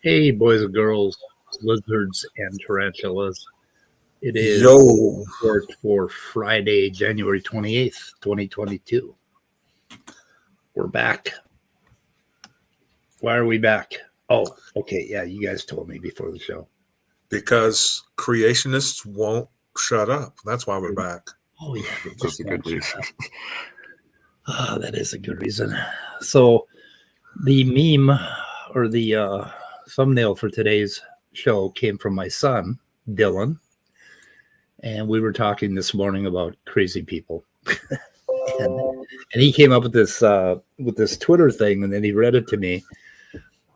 Hey, boys and girls, lizards and tarantulas. It is report for Friday, January 28th, 2022. We're back. Why are we back? Oh, okay. Yeah, you guys told me before the show. Because creationists won't shut up. That's why we're back. Oh, yeah. That's a good reason. That is a good reason. So the meme or the thumbnail for today's show came from my son, Dylan. And we were talking this morning about crazy people. and he came up with this Twitter thing, and then he read it to me.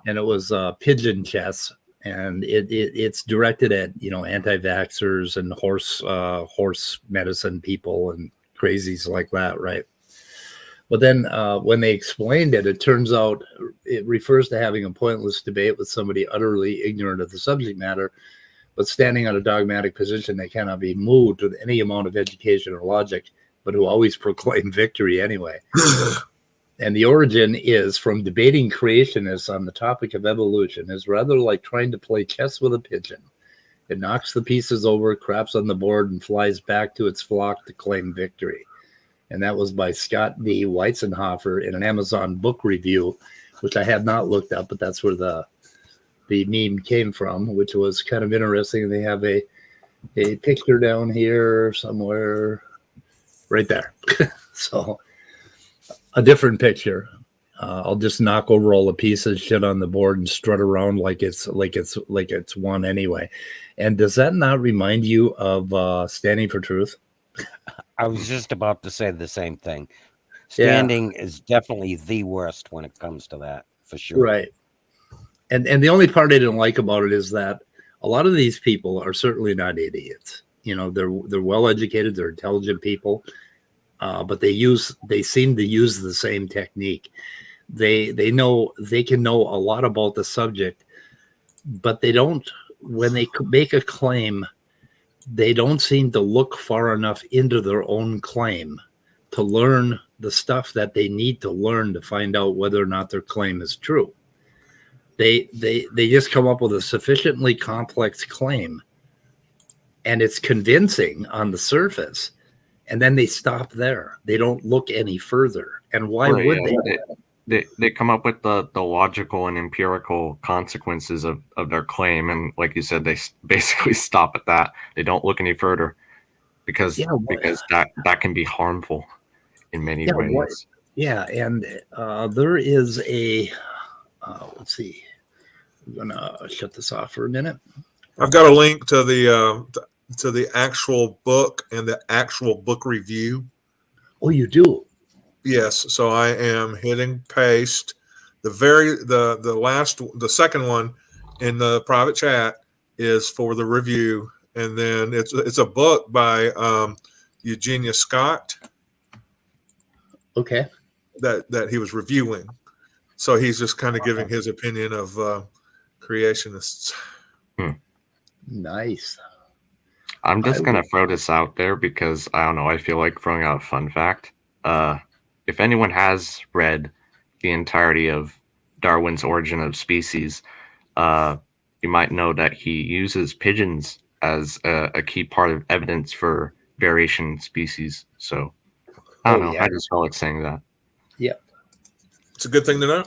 And it was pigeon chess. And it's directed at, anti-vaxxers and horse medicine people and crazies like that, right? But then when they explained it, it turns out it refers to having a pointless debate with somebody utterly ignorant of the subject matter, but standing on a dogmatic position that cannot be moved with any amount of education or logic, but who always proclaim victory anyway. And the origin is from debating creationists on the topic of evolution is rather like trying to play chess with a pigeon. It knocks the pieces over, craps on the board, and flies back to its flock to claim victory. And that was by Scott D. Weizenhofer in an Amazon book review, which I had not looked up, but that's where the meme came from, which was kind of interesting. They have a picture down here somewhere, right there. So a different picture. I'll just knock over all the pieces, shit on the board, and strut around like it's one anyway. And does that not remind you of Standing for Truth? I was just about to say the same thing. Standing is definitely the worst when it comes to that, for sure. Right. And the only part I didn't like about it is that a lot of these people are certainly not idiots. They're well educated, they're intelligent people, but they seem to use the same technique. They can know a lot about the subject, but they don't. When they make a claim, they don't seem to look far enough into their own claim to learn the stuff that they need to learn to find out whether or not their claim is true. They just come up with a sufficiently complex claim, and it's convincing on the surface, and then they stop there. They don't look any further. And why would they? They come up with the logical and empirical consequences of their claim, and like you said, they basically stop at that. They don't look any further because that can be harmful in many ways. And there is a let's see. I'm gonna shut this off for a minute. I've got a link to the actual book and the actual book review. Oh, you do? Yes, so I am hitting paste. The second one in the private chat is for the review, and then it's a book by Eugenia Scott. Okay. That he was reviewing, so he's just kind of giving his opinion of creationists. Nice. I'm just gonna throw this out there because I don't know. I feel like throwing out a fun fact. If anyone has read the entirety of Darwin's Origin of Species, you might know that he uses pigeons as a key part of evidence for variation in species. So I don't know. Yeah. I just felt like saying that. Yep. It's a good thing to know.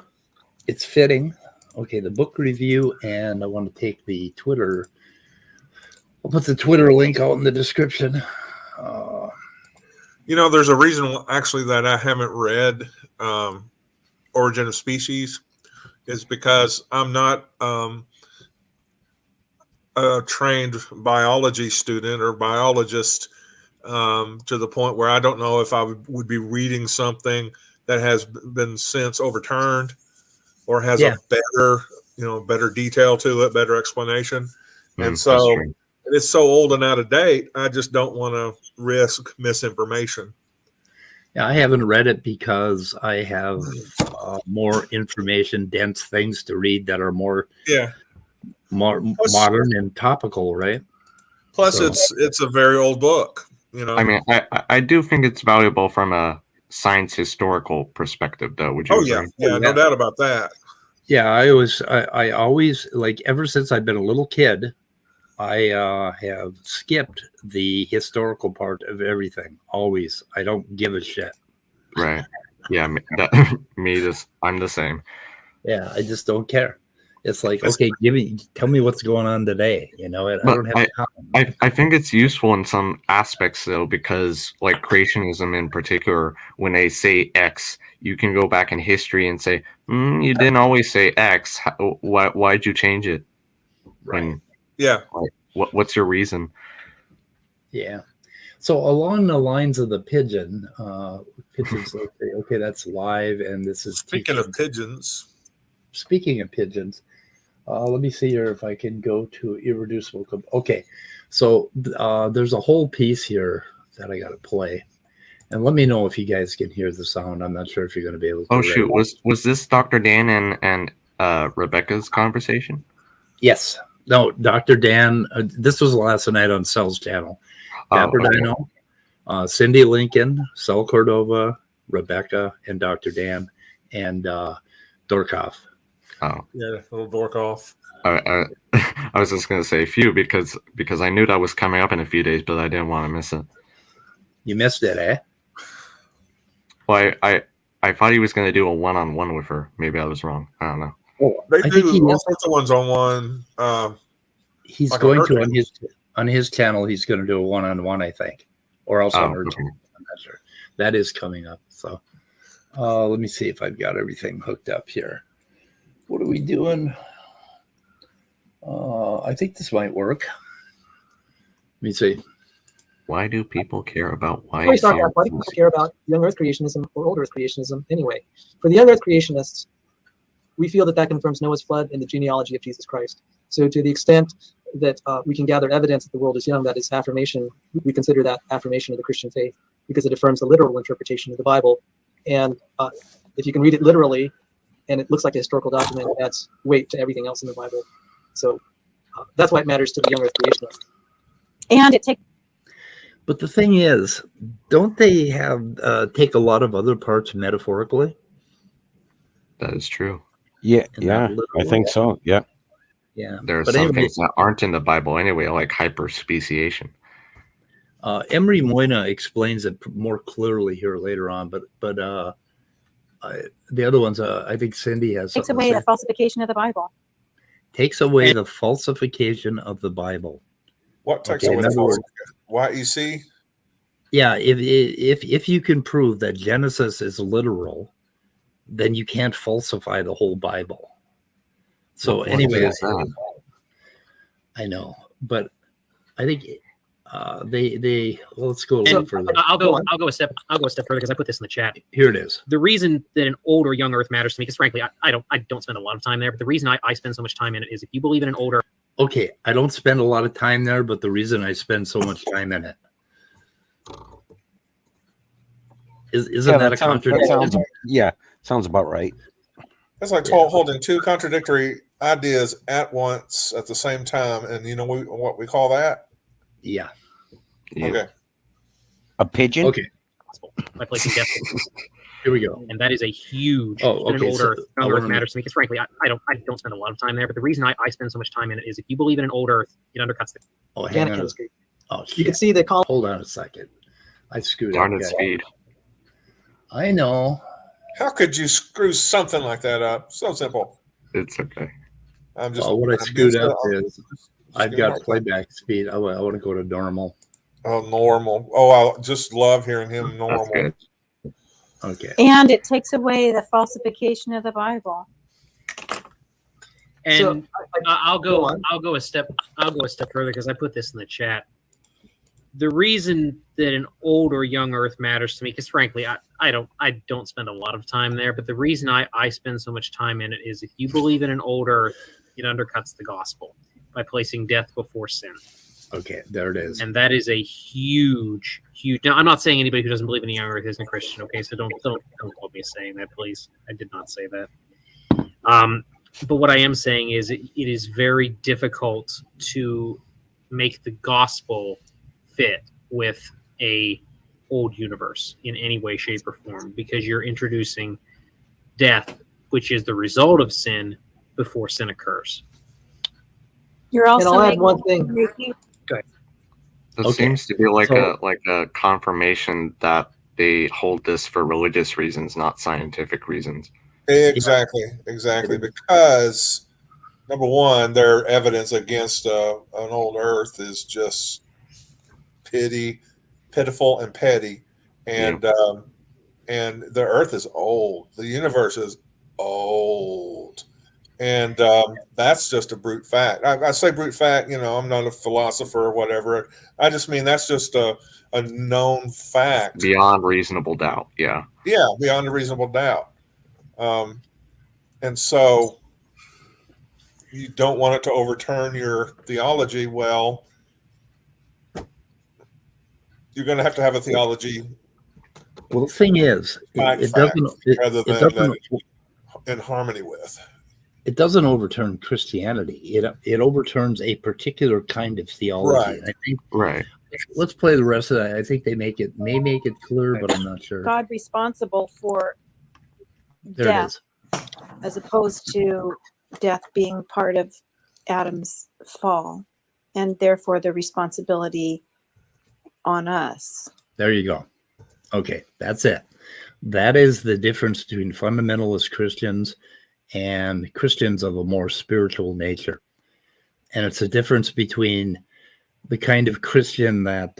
It's fitting. Okay, the book review, and I want to take the Twitter. I'll put the Twitter link out in the description. There's a reason actually that I haven't read Origin of Species is because I'm not a trained biology student or biologist to the point where I don't know if I would be reading something that has been since overturned or has a better detail to it, better explanation. And so it's so old and out of date, I just don't want to risk misinformation. Yeah, I haven't read it because I have more information dense things to read that are more modern and topical, right? Plus, it's a very old book. I mean, I do think it's valuable from a science historical perspective, though. Would you agree? Yeah, no doubt about that. Yeah, I always like, ever since I've been a little kid, I have skipped the historical part of everything. Always, I don't give a shit. Right. Yeah, I'm the same. Yeah, I just don't care. It's like, okay, tell me what's going on today. I don't have time. I think it's useful in some aspects, though, because like creationism in particular, when they say X, you can go back in history and say, you didn't always say X. Why'd you change it? Right. What's your reason? Yeah. So along the lines of the pigeons, okay, that's live, and this is Speaking of pigeons. Speaking of pigeons, let me see here if I can go to irreducible. Okay, so there's a whole piece here that I got to play, and let me know if you guys can hear the sound. I'm not sure if you're going to be able to. Oh shoot, was this Dr. Dan and Rebecca's conversation? Yes. No, Dr. Dan. This was last night on Cell's channel. Dapper Dino, Cindy Lincoln, Cell Cordova, Rebecca, and Dr. Dan, and Dorkoff. Oh, yeah, little Dorkoff. I was just gonna say a few because I knew that was coming up in a few days, but I didn't want to miss it. You missed it, eh? Well, I thought he was gonna do a one-on-one with her. Maybe I was wrong. I don't know. Oh, they do all sorts of ones on one. He's like going to on his channel. He's going to do a one-on-one, I think, or else on her channel. I'm not sure. That is coming up. So let me see if I've got everything hooked up here. What are we doing? I think this might work. Let me see. Why do people care about why do people care about young Earth creationism or old Earth creationism anyway? For the young Earth creationists, we feel that confirms Noah's flood and the genealogy of Jesus Christ. So to the extent that we can gather evidence that the world is young, that is affirmation, we consider that affirmation of the Christian faith because it affirms the literal interpretation of the Bible. And if you can read it literally and it looks like a historical document, it adds weight to everything else in the Bible. So that's why it matters to the young Earth creationists. And it takes. But the thing is, don't they have take a lot of other parts metaphorically? That is true. Yeah, I think so. Yeah. Yeah. There are some things that aren't in the Bible anyway, like hyperspeciation. Emery Moyna explains it more clearly here later on, but the other ones, I think Cindy has. Takes away the falsification of the Bible. Takes away the falsification of the Bible. What takes away the falsification? YEC? Yeah, if you can prove that Genesis is literal, then you can't falsify the whole Bible. So anyway, I know, but I think let's go a little further. I'll go a step further because I put this in the chat. Here it is. The reason that an old or young Earth matters to me, because frankly, I don't spend a lot of time there, but the reason I spend so much time in it is if you believe in an older. Okay, I don't spend a lot of time there, but the reason I spend so much time in it isn't that a contradiction? Sounds about right. That's like holding two contradictory ideas at once at the same time, and you know what we call that? Yeah. Okay. A pigeon. Okay. My place in guess. Here we go. And that is a huge. Okay. Young Earth matters to me because frankly, I don't spend a lot of time there. But the reason I spend so much time in it is if you believe in an old Earth, it undercuts the. Hang on. Oh, you can see the column. Hold on a second. I screwed up. Darn it, speed. I know. How could you screw something like that up? So simple. It's okay. I'm just. What I screwed up is I've got playback speed. I want to go to normal. Oh, normal. Oh, I just love hearing him normal. Okay. And it takes away the falsification of the Bible. And I'll go go. on. I'll go a step further because I put this in the chat. The reason that an old or young Earth matters to me, because frankly, I don't spend a lot of time there. But the reason I spend so much time in it is if you believe in an old Earth, it undercuts the gospel by placing death before sin. Okay, there it is. And that is a huge. Now, I'm not saying anybody who doesn't believe in a young Earth isn't a Christian. Okay, so don't quote me saying that, please. I did not say that. But what I am saying is it is very difficult to make the gospel fit with a old universe in any way, shape, or form because you're introducing death, which is the result of sin, before sin occurs. You're also And I'll add making, one thing. That Okay, seems to be like so- a confirmation that they hold this for religious reasons, not scientific reasons. Exactly. Because number one, their evidence against an old Earth is just pitiful, and petty, and and the Earth is old. The universe is old, and that's just a brute fact. I say brute fact. I'm not a philosopher or whatever. I just mean that's just a known fact. Beyond reasonable doubt. Yeah. Yeah, beyond a reasonable doubt. And so you don't want it to overturn your theology. Well, you're going to have a theology Well, the thing is, it fact doesn't. rather It than doesn't. that it's in harmony with. It doesn't overturn Christianity. It overturns a particular kind of theology. Right. And I think Right. let's play the rest of that. I think they may make it clear, but I'm not sure. God responsible for There it death is. as opposed to death being part of Adam's fall, and therefore the responsibility on us. There you go. Okay, that's it. That is the difference between fundamentalist Christians and Christians of a more spiritual nature. And it's a difference between the kind of Christian that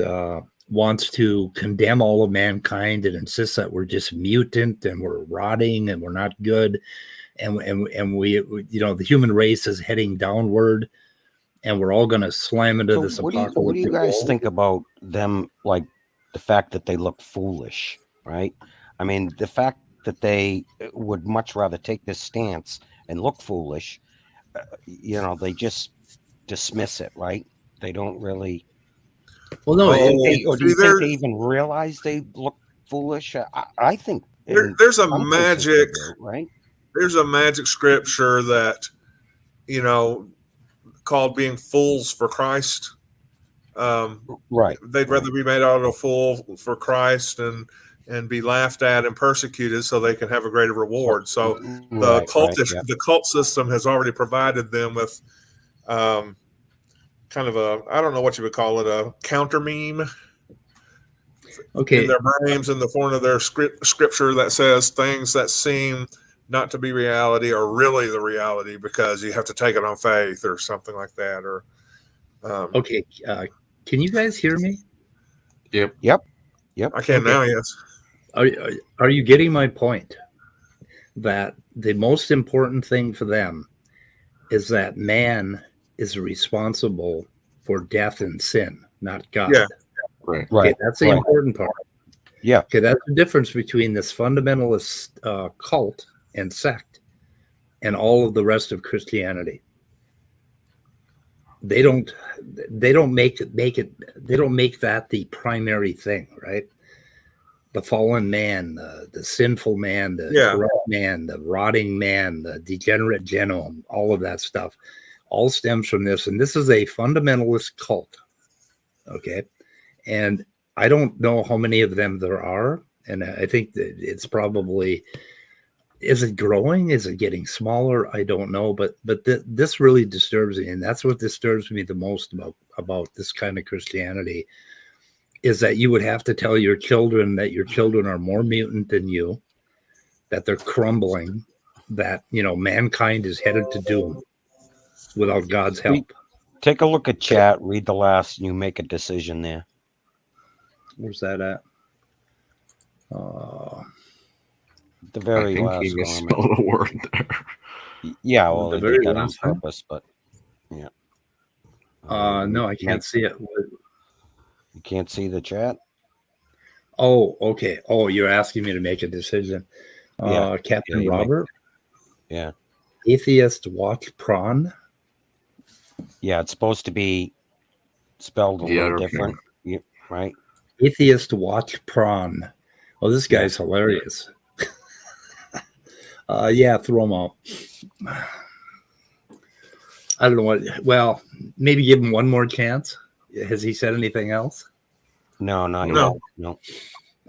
wants to condemn all of mankind and insists that we're just mutant and we're rotting and we're not good. And we the human race is heading downward and we're all going to slam into this What apocalyptic do you guys world. think about them, like the fact that they look foolish, right? I mean, the fact that they would much rather take this stance and look foolish, they just dismiss it, right? They don't really. Well, no, Do you think there- they even realize they look foolish? I think There's a some places they magic, do, right? there's a magic scripture that called being fools for Christ. Right. They'd rather be made out of a fool for Christ and be laughed at and persecuted so they can have a greater reward. So the the cult system has already provided them with kind of I don't know what you would call it, a counter meme. okay. In their brains, in the form of their scripture that says things that seem not to be reality are really the reality because you have to take it on faith or something like that. Or Okay, can you guys hear me? Yep. I can now, yes. Are you getting my point? That the most important thing for them is that man is responsible for death and sin, not God. Yeah. Right. Okay, that's the important part. Yeah. Okay, that's the difference between this fundamentalist cult and sect and all of the rest of Christianity. They don't make that the primary thing, right? The fallen man, the sinful man, the corrupt man, the rotting man, the degenerate genome, all of that stuff all stems from this. And this is a fundamentalist cult. Okay. And I don't know how many of them there are. And I think that it's probably, is it growing? Is it getting smaller? I don't know. But this really disturbs me. And that's what disturbs me the most about this kind of Christianity, is that you would have to tell your children that your children are more mutant than you, that they're crumbling, that, mankind is headed to doom without God's help. Take a look at chat, read the last, and you make a decision there. Where's that at? The very I think last he comment. misspelled a word there. Yeah, well, The they very did that on last one? purpose, but yeah. No, I can't see it. You can't see the chat? Oh, okay. Oh, you're asking me to make a decision. Yeah. Captain you might- Robert, Yeah. atheist watch prawn. Yeah, it's supposed to be spelled a Yeah, little okay. different. Right? Atheist watch prawn. Oh, this guy's hilarious. Yeah, throw him out. I don't know what. Well, maybe give him one more chance. Has he said anything else? No, not No. yet. No.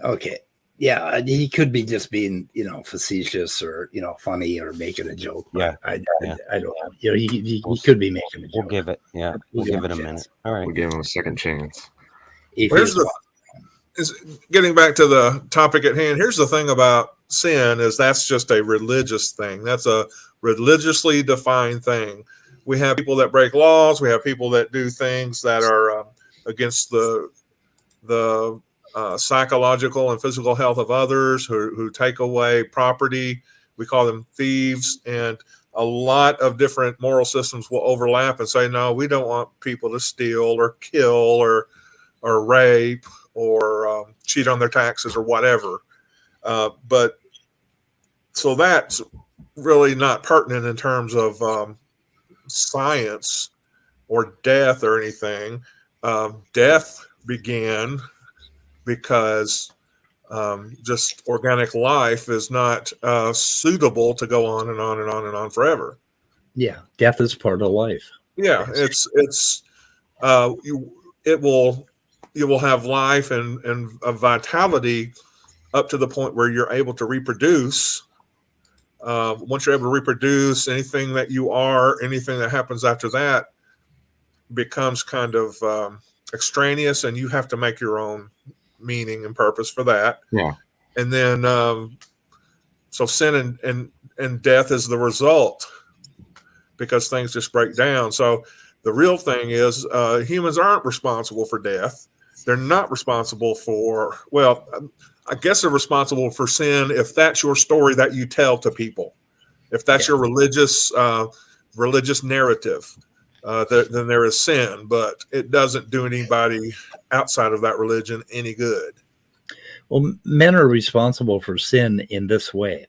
Okay. Yeah, he could be just being, facetious or, funny or making a joke. But I don't know. He could be making a joke. We'll give it. Yeah, we'll give it a minute. All right. We gave him a second chance. Here's getting back to the topic at hand. Here's the thing about sin is that's just a religious thing. That's a religiously defined thing. We have people that break laws. We have people that do things that are against the psychological and physical health of others, who take away property. We call them thieves, and a lot of different moral systems will overlap and say, no, we don't want people to steal or kill or rape or cheat on their taxes or whatever. But so that's really not pertinent in terms of science or death or anything. Death began because just organic life is not suitable to go on and on and on and on forever. Yeah, death is part of life. Yeah, you will have life and a vitality up to the point where you're able to reproduce. Once you're able to reproduce, anything that you are, anything that happens after that becomes kind of extraneous, and you have to make your own meaning and purpose for that. Yeah. And then, so sin and death is the result because things just break down. So the real thing is humans aren't responsible for death. They're not responsible for, well, I guess they're responsible for sin if that's your story that you tell to people. If that's your religious narrative, then there is sin, but it doesn't do anybody outside of that religion any good. Well, men are responsible for sin in this way.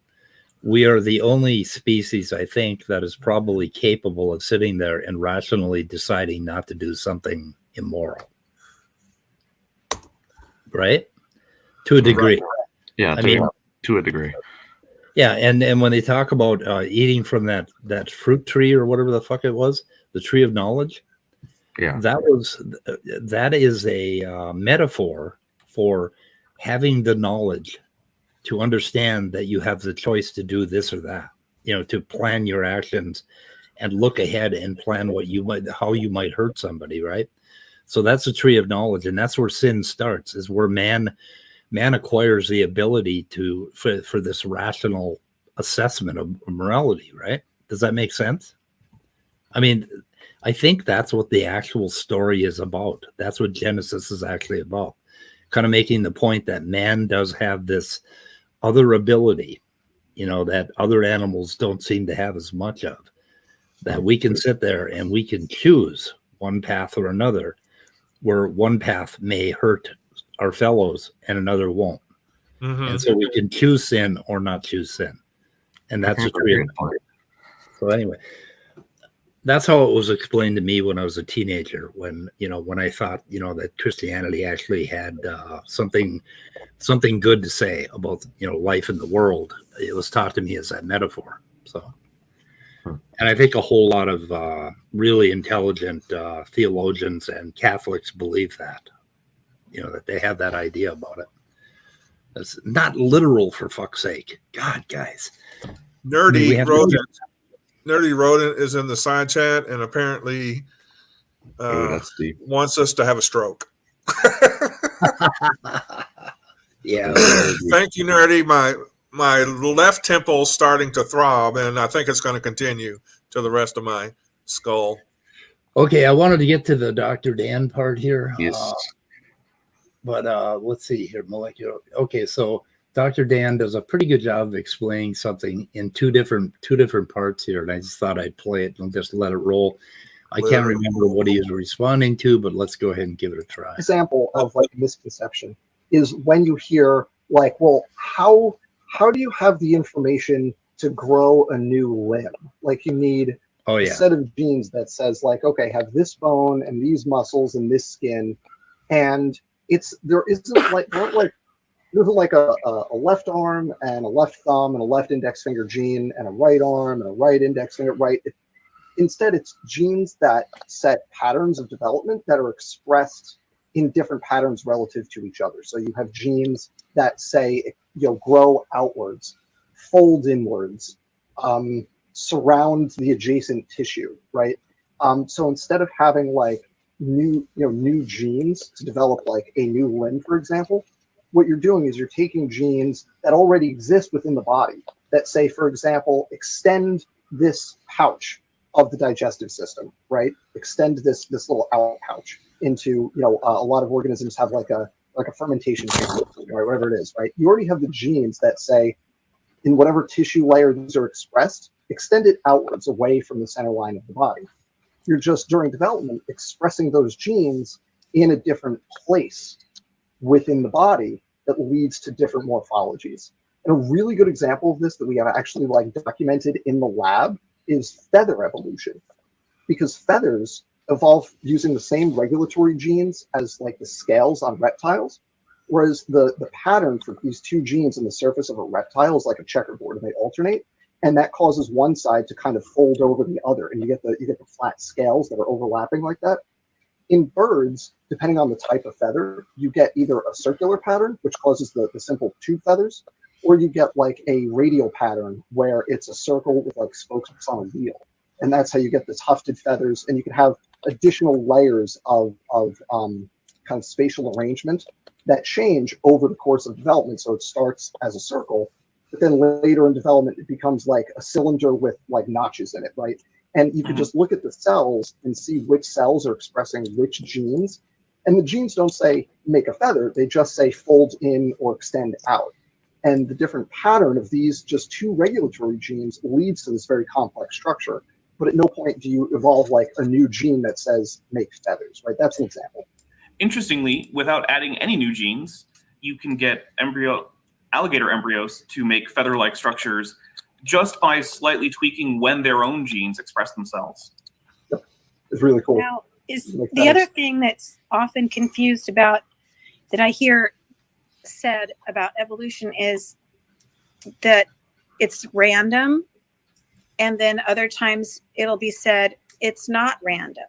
We are the only species, I think, that is probably capable of sitting there and rationally deciding not to do something immoral. Right? To a degree. Right. Yeah, to a degree. Yeah, and when they talk about eating from that fruit tree or whatever the fuck it was, the tree of knowledge, yeah, that is a metaphor for having the knowledge to understand that you have the choice to do this or that, to plan your actions and look ahead and plan how you might hurt somebody, right? So that's the tree of knowledge, and that's where sin starts, is where man acquires the ability for this rational assessment of morality, right? Does that make sense? I mean, I think that's what the actual story is about. That's what Genesis is actually about. Kind of making the point that man does have this other ability, that other animals don't seem to have as much of, that we can sit there and we can choose one path or another, where one path may hurt our fellows and another won't. Mm-hmm. And so we can choose sin or not choose sin. And that's a great point. So anyway, that's how it was explained to me when I was a teenager, when I thought, that Christianity actually had something good to say about, life in the world. It was taught to me as that metaphor. So, and I think a whole lot of really intelligent theologians and Catholics believe that, that they have that idea about it. It's not literal, for fuck's sake. God, guys. Nerdy Rodent is in the side chat and apparently that's deep. wants us to have a stroke. Yeah. Thank you, Nerdy. My left temple's starting to throb, and I think it's going to continue to the rest of my skull. Okay, I wanted to get to the Dr. Dan part here. Yes. But let's see here, molecular. Okay, so Dr. Dan does a pretty good job of explaining something in two different parts here, and I just thought I'd play it and just let it roll. I can't remember what he was responding to, but let's go ahead and give it a try. Example of like misconception is when you hear like, well, how do you have the information to grow a new limb? Like you need a set of genes that says like, okay, have this bone and these muscles and this skin, and there isn't like there's like a left arm and a left thumb and a left index finger gene and a right arm and a right index finger, right? Instead, it's genes that set patterns of development that are expressed in different patterns relative to each other. So you have genes that say, grow outwards, fold inwards, surround the adjacent tissue, right? So instead of having like new genes to develop like a new limb, for example, what you're doing is you're taking genes that already exist within the body that say, for example, extend this pouch of the digestive system, right? Extend this little out pouch into, a lot of organisms have like a fermentation chamber, right? Whatever it is, right? You already have the genes that say, in whatever tissue layer these are expressed, extend it outwards away from the center line of the body. You're just during development expressing those genes in a different place within the body that leads to different morphologies. And a really good example of this that we have actually like documented in the lab is feather evolution, because feathers evolve using the same regulatory genes as like the scales on reptiles, whereas the pattern for these two genes on the surface of a reptile is like a checkerboard, and they alternate, and that causes one side to kind of fold over the other, and you get the flat scales that are overlapping like that. In birds, depending on the type of feather, you get either a circular pattern, which causes the simple tube feathers, or you get like a radial pattern where it's a circle with like spokes on a wheel. And that's how you get the tufted feathers. And you can have additional layers of kind of spatial arrangement that change over the course of development. So it starts as a circle, but then later in development, it becomes like a cylinder with like notches in it, right? And you can just look at the cells and see which cells are expressing which genes. And the genes don't say make a feather, they just say fold in or extend out. And the different pattern of these just two regulatory genes leads to this very complex structure. But at no point do you evolve like a new gene that says make feathers, right? That's an example. Interestingly, without adding any new genes, you can get alligator embryos to make feather-like structures just by slightly tweaking when their own genes express themselves. Yep. It's really cool. Now, is the other thing that's often confused about that I hear said about evolution is that it's random, and then other times it'll be said it's not random.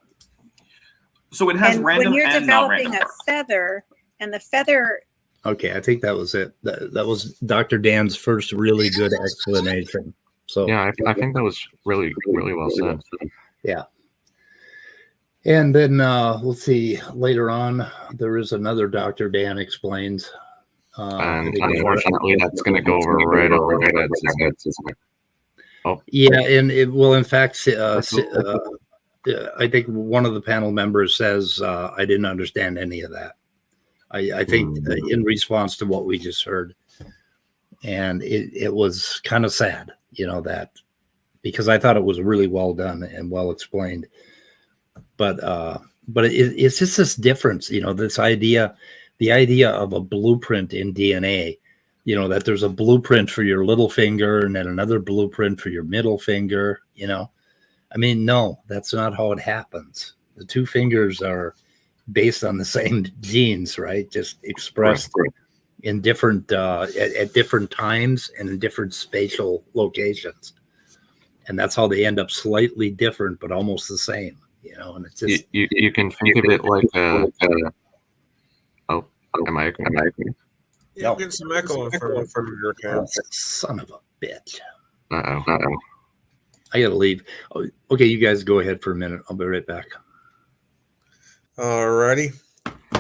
So it has random when you're and non-random. developing a feather, and the feather. Okay, I think that was it. That was Dr. Dan's first really good explanation. So yeah, I think that was really well said. Yeah. And then let's see. Later on, there is another Dr. Dan explains. And unfortunately, that's going to go over right over their heads, isn't it? Oh. Yeah, and it will, in fact, I think one of the panel members says, I didn't understand any of that. I think in response to what we just heard. And it was kind of sad, that, because I thought it was really well done and well explained. But it's just this difference, this idea, the idea of a blueprint in DNA, that there's a blueprint for your little finger and then another blueprint for your middle finger, I mean, no, that's not how it happens. The two fingers are based on the same genes, right? Just expressed in different, at different times and in different spatial locations. And that's how they end up slightly different, but almost the same, and it's just. You can think of it like am I Yeah, get some echo from your account. Son of a bitch. Uh-oh. I gotta leave. Okay, you guys go ahead for a minute. I'll be right back. Alrighty.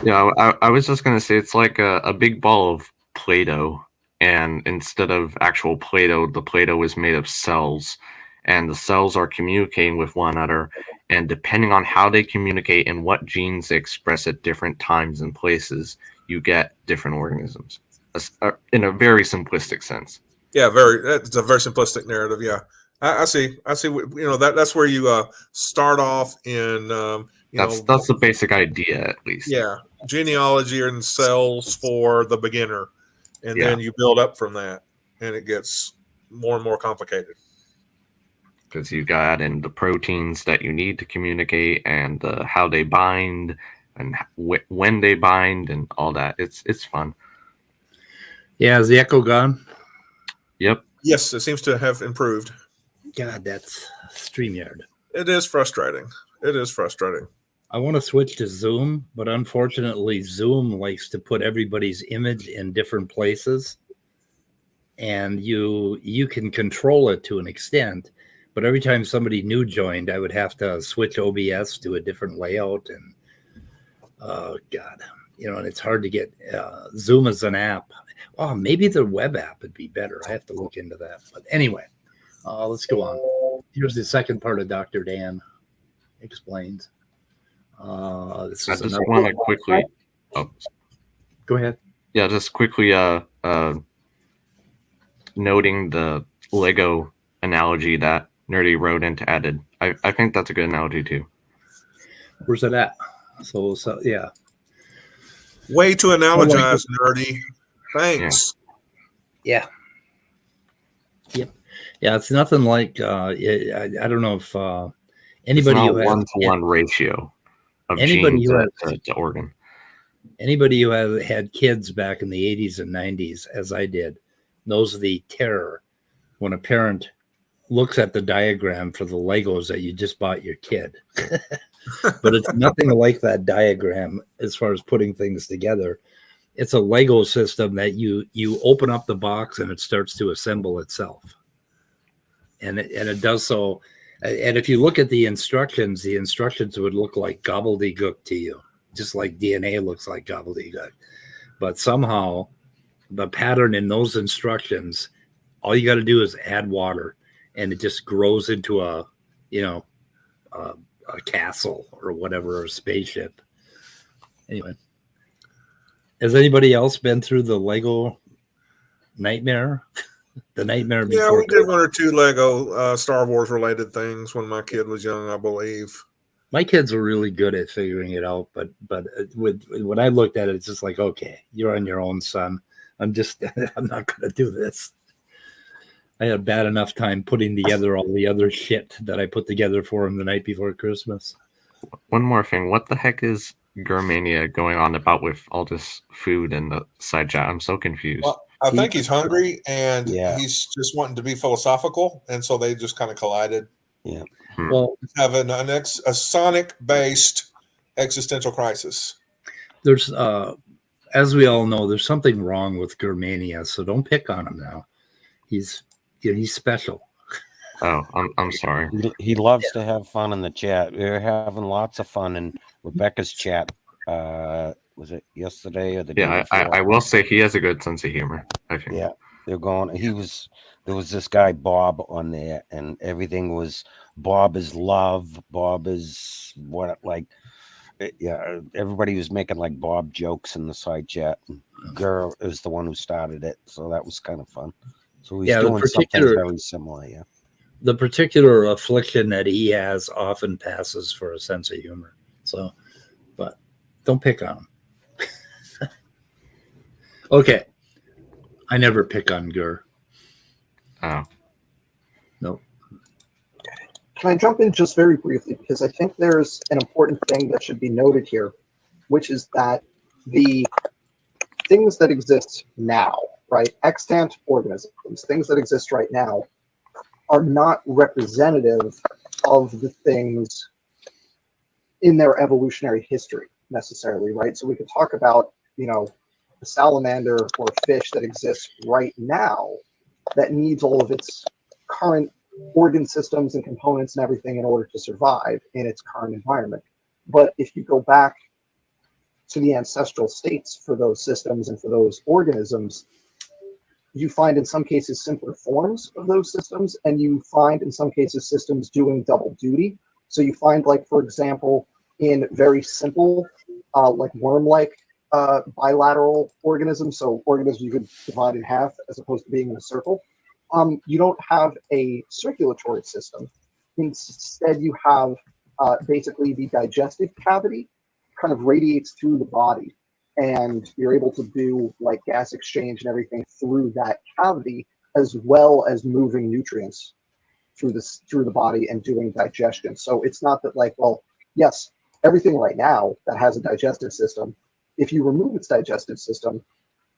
Yeah, I was just gonna say it's like a big ball of Play-Doh, and instead of actual Play-Doh, the Play-Doh is made of cells, and the cells are communicating with one another, and depending on how they communicate and what genes they express at different times and places, you get different organisms. in a very simplistic sense. Yeah, it's a very simplistic narrative. Yeah, I see. That's where you start off in. That's the basic idea, at least. Yeah, genealogy and cells for the beginner, and then you build up from that, and it gets more and more complicated. Because you got in the proteins that you need to communicate, and how they bind, and when they bind, and all that. It's fun. Yeah, is the echo gone? Yep. Yes, it seems to have improved. God, that's StreamYard. It is frustrating. I want to switch to Zoom, but unfortunately, Zoom likes to put everybody's image in different places, and you can control it to an extent. But every time somebody new joined, I would have to switch OBS to a different layout, and oh God, and it's hard to get Zoom as an app. Oh, maybe the web app would be better. I have to look into that. But anyway, let's go on. Here's the second part of Dr. Dan Explains. This I is just want to quickly. Oh, go ahead. Yeah, just quickly. Noting the Lego analogy that Nerdy wrote into added. I think that's a good analogy too. Where's it at? So yeah. Way to analogize, Nerdy. Thanks. Yeah. Yep. Yeah, it's nothing like I don't know if anybody who has 1-to-1 ratio of anybody genes who to organ. Anybody who has had kids back in the 80s and 90s, as I did, knows the terror when a parent looks at the diagram for the Legos that you just bought your kid. But it's nothing like that diagram as far as putting things together. It's a Lego system that you open up the box and it starts to assemble itself. And it does so. And if you look at the instructions would look like gobbledygook to you, just like DNA looks like gobbledygook. But somehow the pattern in those instructions, all you got to do is add water and it just grows into a castle or whatever, or a spaceship. Anyway, has anybody else been through the Lego nightmare? The nightmare before? Yeah, we did one or two Lego Star Wars related things when my kid was young, I believe. My kids were really good at figuring it out, but when I looked at it, it's just like, okay, you're on your own, son. I'm not going to do this. I had a bad enough time putting together all the other shit that I put together for him the night before Christmas. One more thing. What the heck is Gurmania going on about with all this food in the side chat? I'm so confused. Well, I think he's hungry and he's just wanting to be philosophical. And so they just kind of collided. Yeah. Well, having a sonic-based existential crisis. There's, as we all know, there's something wrong with Gurmania, so don't pick on him now. He's special. Oh, I'm sorry. He loves to have fun in the chat. We're having lots of fun in Rebecca's chat. Was it yesterday or the day before? I will say he has a good sense of humor, I think. Yeah, they're going. There was this guy Bob on there, and everything was Bob is love. Bob is what, like, yeah. Everybody was making like Bob jokes in the side chat. Girl is the one who started it, so that was kind of fun. So he's doing something very similar. Yeah. The particular affliction that he has often passes for a sense of humor. So, but don't pick on him. Okay. I never pick on Gur. Oh. No. Can I jump in just very briefly? Because I think there's an important thing that should be noted here, which is that the things that exist now, right, extant organisms, things that exist right now, are not representative of the things in their evolutionary history necessarily, right? So we could talk about, a salamander or fish that exists right now that needs all of its current organ systems and components and everything in order to survive in its current environment. But if you go back to the ancestral states for those systems and for those organisms, you find in some cases simpler forms of those systems, and you find in some cases systems doing double duty. So you find, like, for example, in very simple, like worm-like bilateral organisms, so organisms you could divide in half as opposed to being in a circle. You don't have a circulatory system. Instead, you have basically the digestive cavity kind of radiates through the body, and you're able to do like gas exchange and everything through that cavity, as well as moving nutrients through the body and doing digestion. So it's not that like, well, yes, everything right now that has a digestive system, if you remove its digestive system,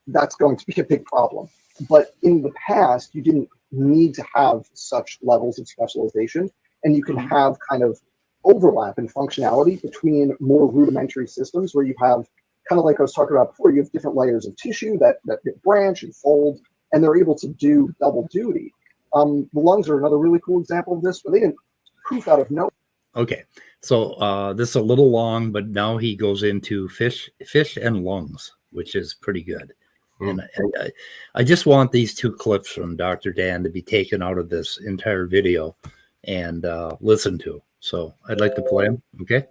that's going to be a big problem. But in the past, you didn't need to have such levels of specialization, and you can have kind of overlap in functionality between more rudimentary systems where you have kind of like I was talking about before, you have different layers of tissue that branch and fold, and they're able to do double duty. The lungs are another really cool example of this, but they didn't proof out of nowhere. Okay, so this is a little long, but now he goes into fish and lungs, which is pretty good. And I just want these two clips from Dr. Dan to be taken out of this entire video and listened to. So I'd like to play them. Okay.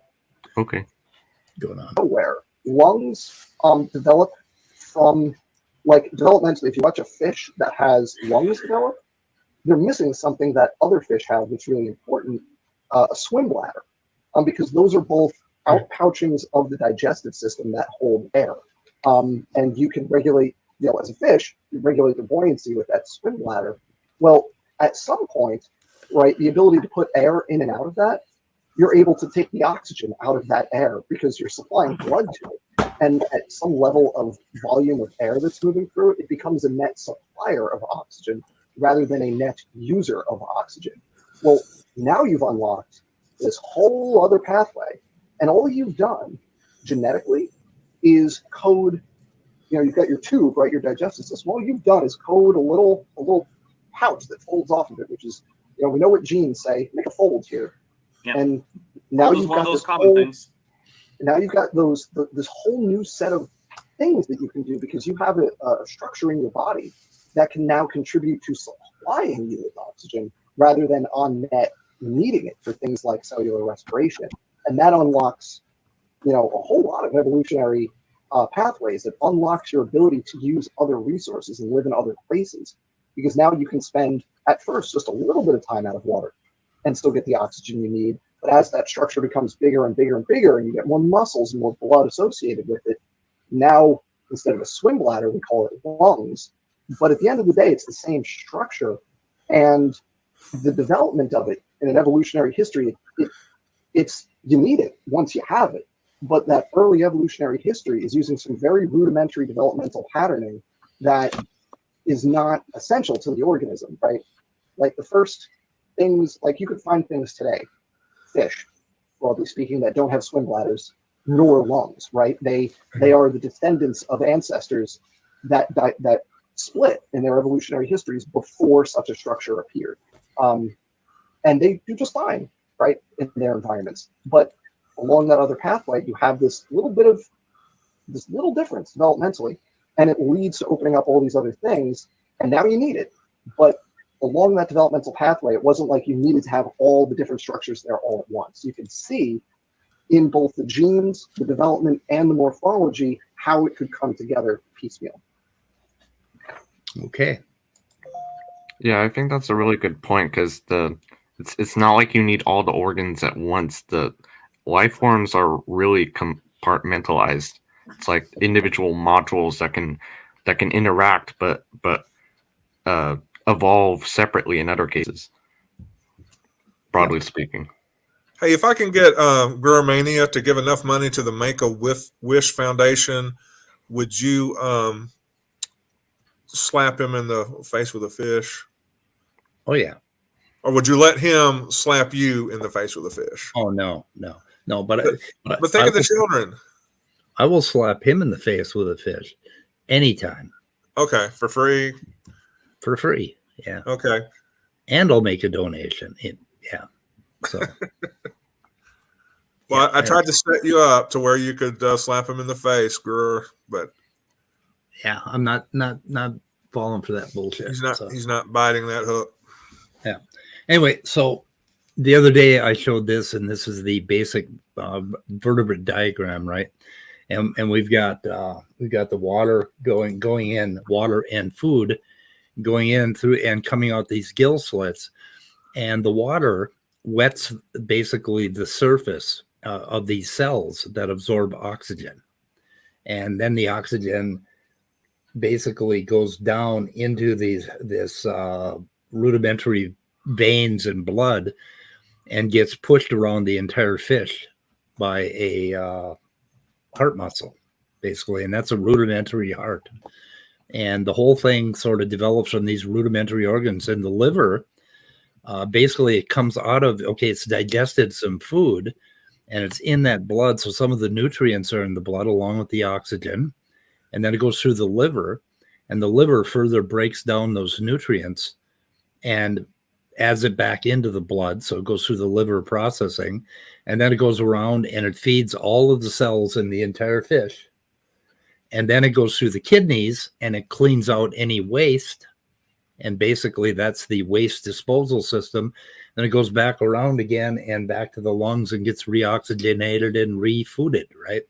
Okay. Going on. Nowhere. Lungs develop from, like, developmentally. If you watch a fish that has lungs develop, they're missing something that other fish have that's really important, a swim bladder, because those are both outpouchings of the digestive system that hold air. And you can regulate, as a fish, you regulate the buoyancy with that swim bladder. Well, at some point, right, the ability to put air in and out of that, you're able to take the oxygen out of that air because you're supplying blood to it. And at some level of volume of air that's moving through it, it becomes a net supplier of oxygen rather than a net user of oxygen. Well, now you've unlocked this whole other pathway, and all you've done genetically is code, you've got your tube, right, your digestive system. All you've done is code a little pouch that folds off of it, which is, we know what genes say, make a fold here. Yeah. And now you've got those common things. Now you've got this whole new set of things that you can do because you have a structure in your body that can now contribute to supplying you with oxygen rather than on net needing it for things like cellular respiration. And that unlocks, a whole lot of evolutionary pathways. It unlocks your ability to use other resources and live in other places, because now you can spend at first just a little bit of time out of water and still get the oxygen you need. But as that structure becomes bigger and bigger and bigger, and you get more muscles and more blood associated with it, now instead of a swim bladder, we call it lungs. But at the end of the day, it's the same structure, and the development of it in an evolutionary history, it's you need it once you have it. But that early evolutionary history is using some very rudimentary developmental patterning that is not essential to the organism, right? Like the first things, like you could find things today, fish, broadly speaking, that don't have swim bladders nor lungs, right? They are the descendants of ancestors that split in their evolutionary histories before such a structure appeared. And they do just fine, right, in their environments. But along that other pathway, you have this little difference developmentally, and it leads to opening up all these other things, and now you need it. But along that developmental pathway, it wasn't like you needed to have all the different structures there all at once. You can see in both the genes, the development, and the morphology how it could come together piecemeal. Okay. Yeah, I think that's a really good point, because it's not like you need all the organs at once. The life forms are really compartmentalized. It's like individual modules that can interact, but evolve separately in other cases, broadly speaking. Hey, if I can get Gurmania to give enough money to the Make-A-Wish Foundation, would you slap him in the face with a fish? Oh, yeah. Or would you let him slap you in the face with a fish? Oh, no. But think of the children. I will slap him in the face with a fish anytime. Okay, for free? For free, yeah. Okay. And I'll make a donation. Yeah. So. Well, I tried to set you up to where you could slap him in the face, but yeah, I'm not falling for that bullshit. He's not biting that hook. Yeah. Anyway, so the other day I showed this, and this is the basic vertebrate diagram, right? and we've got the water going in, water and food going in through and coming out these gill slits, and the water wets basically the surface of these cells that absorb oxygen, and then the oxygen basically goes down into this rudimentary veins and blood and gets pushed around the entire fish by a heart muscle, basically, and that's a rudimentary heart. And the whole thing sort of develops from these rudimentary organs. And the liver, basically, it comes out of, it's digested some food, and it's in that blood. So some of the nutrients are in the blood along with the oxygen. And then it goes through the liver, and the liver further breaks down those nutrients and adds it back into the blood. So it goes through the liver processing, and then it goes around and it feeds all of the cells in the entire fish. And then it goes through the kidneys and it cleans out any waste. And basically that's the waste disposal system. Then it goes back around again and back to the lungs and gets reoxygenated and refooded, right?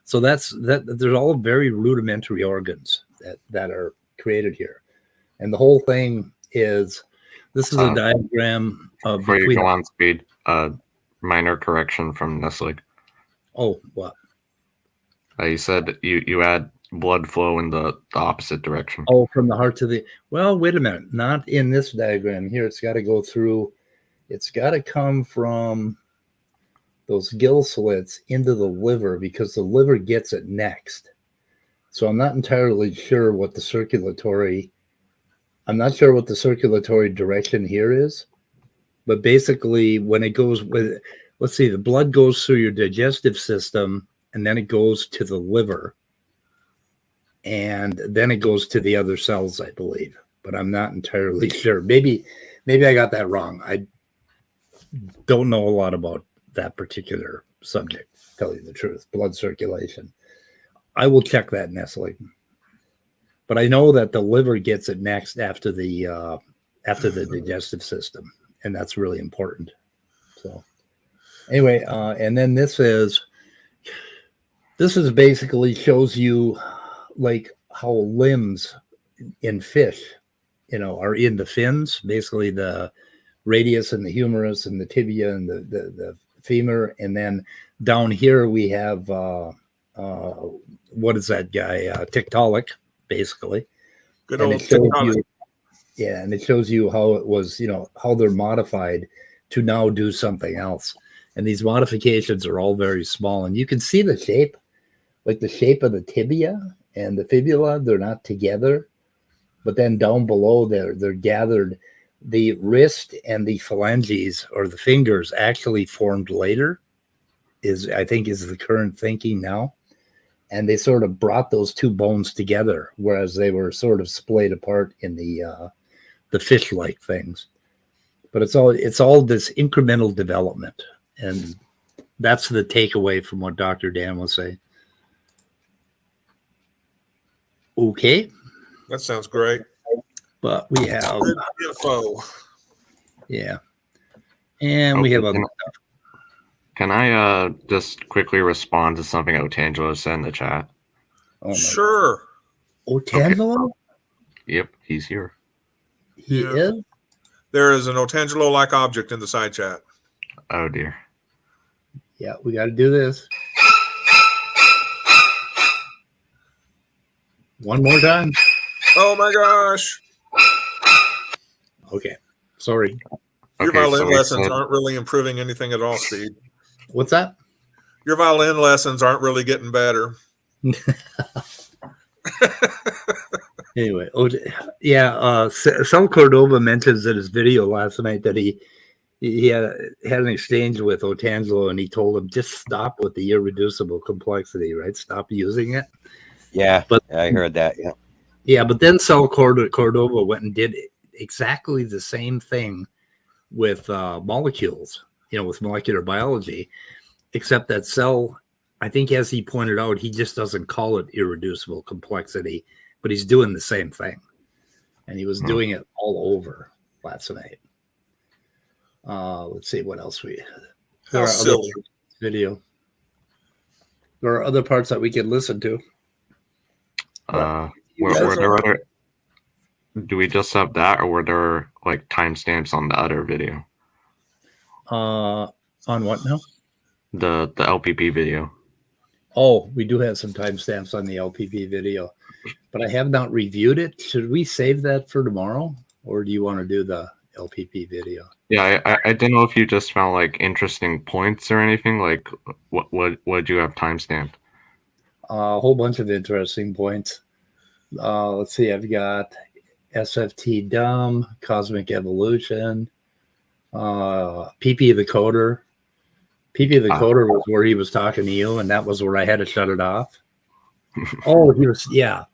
So there's all very rudimentary organs that are created here. And the whole thing is, this is a diagram of before you go on, Speed, minor correction from Nestle. Oh, what? You said you add blood flow in the opposite direction. Oh, from the heart to the... Well, wait a minute. Not in this diagram here. It's got to go through... It's got to come from those gill slits into the liver, because the liver gets it next. So I'm not entirely sure what the circulatory... I'm not sure what the circulatory direction here is. But basically, when it goes with... Let's see, the blood goes through your digestive system, and then it goes to the liver, and then it goes to the other cells, I believe, but I'm not entirely sure. Maybe I got that wrong. I don't know a lot about that particular subject, to tell you the truth, blood circulation. I will check that, Nestle. But I know that the liver gets it next after the digestive system, and that's really important. So anyway, and then this is basically shows you like how limbs in fish, are in the fins, basically the radius and the humerus and the tibia and the femur. And then down here we have, what is that guy? Tiktaalik, basically. Good and old Tiktaalik. And it shows you how it was, how they're modified to now do something else. And these modifications are all very small, and you can see the shape, like the shape of the tibia and the fibula, they're not together, but then down below they're gathered. The wrist and the phalanges, or the fingers, actually formed later, I think is the current thinking now. And they sort of brought those two bones together, whereas they were sort of splayed apart in the fish-like things. But it's all this incremental development. And that's the takeaway from what Dr. Dan was saying. Okay. That sounds great. But we have good info. Yeah. And we have other stuff. Can I just quickly respond to something Otangelo said in the chat? Oh, sure. Otangelo? Okay. Yep, he's here. He is? There is an Otangelo-like object in the side chat. Oh, dear. Yeah, we got to do this. One more time. Oh, my gosh. Okay. Sorry. Your violin lessons aren't really improving anything at all, Speed. What's that? Your violin lessons aren't really getting better. Anyway, Sal Cordova mentions in his video last night that he had an exchange with Otangelo, and he told him, just stop with the irreducible complexity, right? Stop using it. Yeah, but I heard that. Yeah. Yeah, but then Sal Cordova went and did exactly the same thing with molecules, with molecular biology, except that Sal, I think, as he pointed out, he just doesn't call it irreducible complexity, but he's doing the same thing. And he was doing it all over last night. Let's see what else there are other video. There are other parts that we can listen to. Were there other? Do we just have that, or were there like timestamps on the other video? On what now? The LPP video. Oh, we do have some timestamps on the LPP video, but I have not reviewed it. Should we save that for tomorrow, or do you want to do the LPP video? Yeah, I didn't know if you just found like interesting points or anything. Like, what do you have timestamped? A whole bunch of interesting points. Let's see. I've got SFT dumb, cosmic evolution, PP the coder. PP the coder was where he was talking to you, and that was where I had to shut it off. Oh, he was, yeah.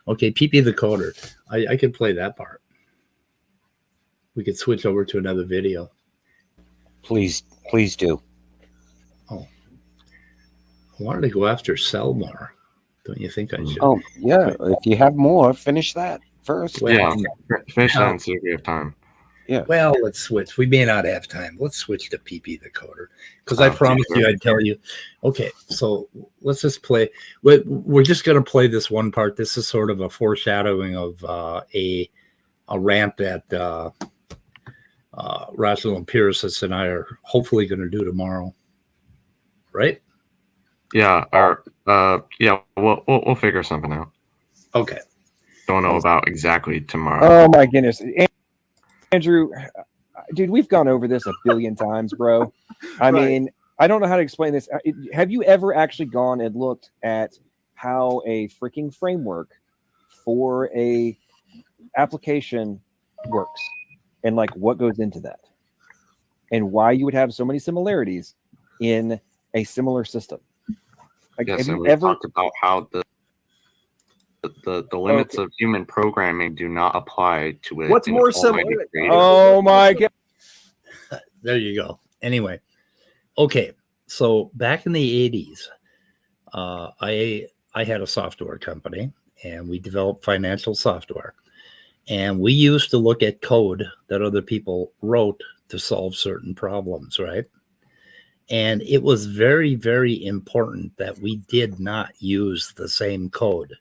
Okay, PP the coder. I could play that part. We could switch over to another video. Please do. Oh, I wanted to go after Cell more. Don't you think I should? Oh, yeah. If you have more, finish that first. Well, Yeah, finish that and see if we have time. Yeah. Well, let's switch. We may not have time. Let's switch to PP the coder, because I promised you I'd tell you. Okay, so let's just play. We're just going to play this one part. This is sort of a foreshadowing of a rant that rational empiricists and I are hopefully going to do tomorrow. Right? Yeah. Yeah. We'll figure something out. Okay. Don't know about exactly tomorrow. Oh my goodness. Andrew, dude, we've gone over this a billion times, bro. I mean, I don't know how to explain this. Have you ever actually gone and looked at how a freaking framework for a application works and like what goes into that and why you would have so many similarities in a similar system? Like, Yes, have and you we ever talked about how the limits of human programming do not apply to it. What's more similar? Oh my god! There you go. Anyway, okay. So back in the 80s, I had a software company, and we developed financial software, and we used to look at code that other people wrote to solve certain problems, right? And it was very, very important that we did not use the same code.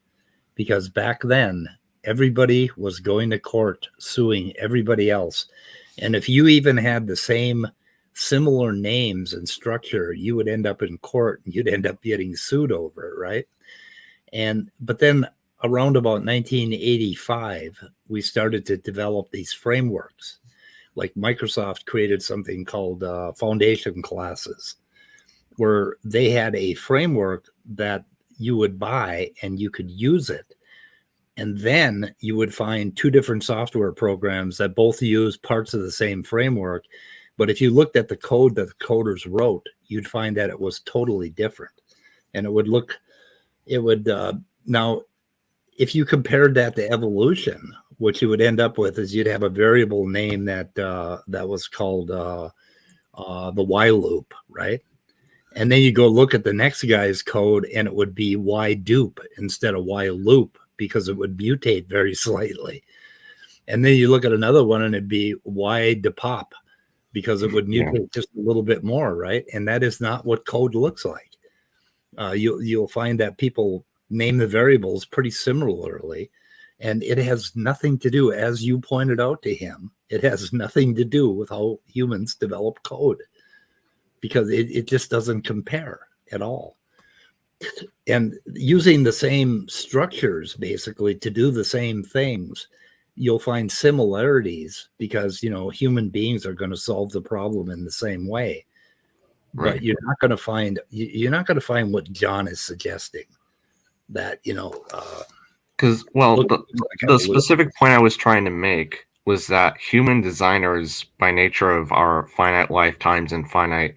Because back then, everybody was going to court suing everybody else. And if you even had the same similar names and structure, you would end up in court and you'd end up getting sued over it, right? But then around about 1985, we started to develop these frameworks. Like Microsoft created something called foundation classes, where they had a framework that you would buy and you could use it. And then you would find two different software programs that both use parts of the same framework. But if you looked at the code that the coders wrote, you'd find that it was totally different. And now, if you compared that to evolution, what you would end up with is you'd have a variable name that was called the while loop, right? And then you go look at the next guy's code and it would be Y dupe instead of Y loop because it would mutate very slightly. And then you look at another one and it'd be Y depop because it would mutate just a little bit more, right? And that is not what code looks like. You'll find that people name the variables pretty similarly, and it has nothing to do, as you pointed out to him, it has nothing to do with how humans develop code. Because it just doesn't compare at all. And using the same structures, basically, to do the same things, you'll find similarities because, human beings are going to solve the problem in the same way. Right. But you're not going to find what John is suggesting, that, because, the specific point I was trying to make was that human designers, by nature of our finite lifetimes and finite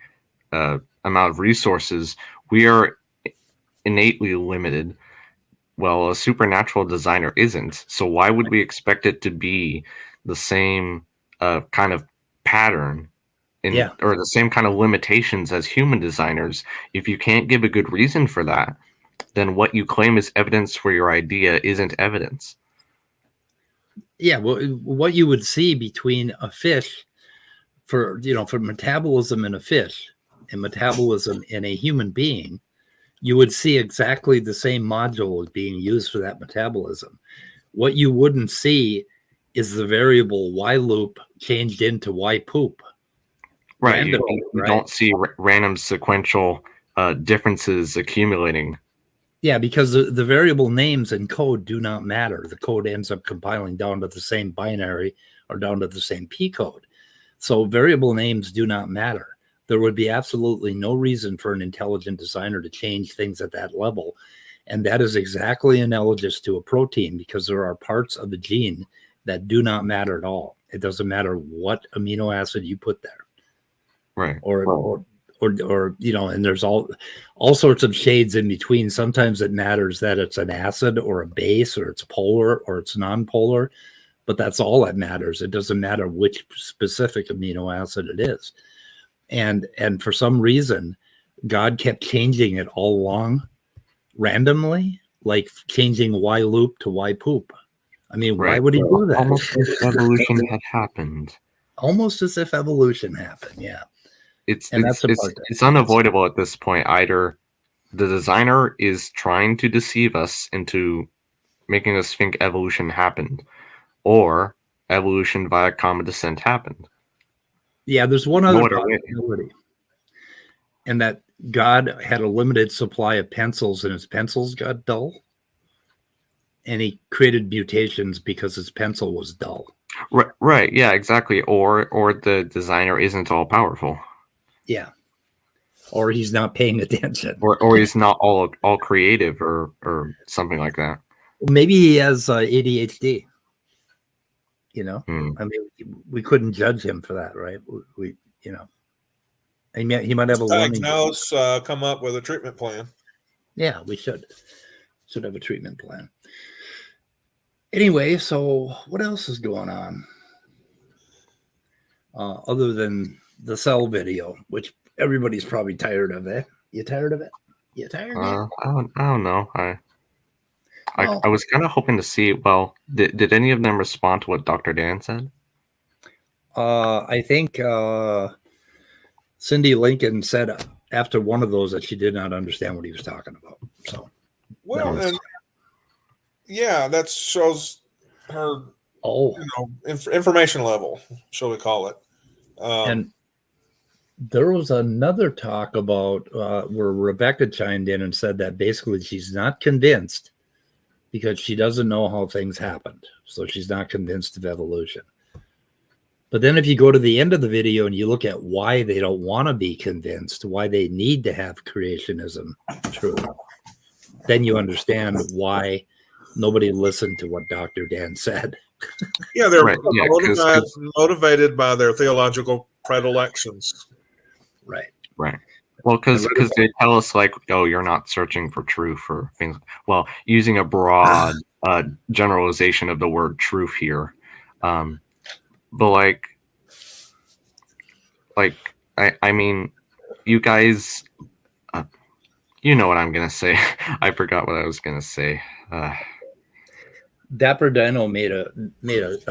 amount of resources, we are innately limited. Well, a supernatural designer isn't. So why would we expect it to be the same kind of pattern or the same kind of limitations as human designers? If you can't give a good reason for that, then what you claim is evidence for your idea isn't evidence. Yeah, well, what you would see between a fish for metabolism in a fish and metabolism in a human being, you would see exactly the same module being used for that metabolism. What you wouldn't see is the variable Y loop changed into Y poop. Right. You don't see random sequential differences accumulating. Yeah, because the variable names in code do not matter. The code ends up compiling down to the same binary or down to the same P code. So variable names do not matter. There would be absolutely no reason for an intelligent designer to change things at that level. And that is exactly analogous to a protein, because there are parts of the gene that do not matter at all. It doesn't matter what amino acid you put there. Right. Or you know, and there's all sorts of shades in between. Sometimes it matters that it's an acid or a base, or it's polar or it's non-polar, but that's all that matters. It doesn't matter which specific amino acid it is. And for some reason, God kept changing it all along randomly, like changing Y loop to Y poop. I mean, why would he do that? Almost as if evolution had happened. Almost as if evolution happened, yeah. It's unavoidable at this point. Either the designer is trying to deceive us into making us think evolution happened, or evolution via common descent happened. Yeah, there's one other possibility, and that God had a limited supply of pencils, and his pencils got dull, and he created mutations because his pencil was dull. Right. Yeah, exactly. Or the designer isn't all powerful. Yeah. Or he's not paying attention. Or he's not all creative or something like that. Maybe he has ADHD. You know, I mean, we couldn't judge him for that, right? We you know, he might have a diagnose, come up with a treatment plan. Yeah, we should have a treatment plan. Anyway, so what else is going on? Other than the cell video, which everybody's probably tired of it. You tired of it? You tired of it? I don't know. I was kind of hoping to see. Well, did any of them respond to what Dr. Dan said? I think Cindy Lincoln said after one of those that she did not understand what he was talking about. So, well, yeah, that shows her information level, shall we call it? And there was another talk about where Rebecca chimed in and said that basically she's not convinced because she doesn't know how things happened. So she's not convinced of evolution. But then if you go to the end of the video and you look at why they don't want to be convinced, why they need to have creationism true, then you understand why nobody listened to what Dr. Dan said. Yeah, they're motivated by their theological predilections. Right. Well, because they tell us, like, oh, you're not searching for truth or things. Well, using a broad generalization of the word truth here. But I mean, you guys, you know what I'm going to say. I forgot what I was going to say. Dapper Dino made a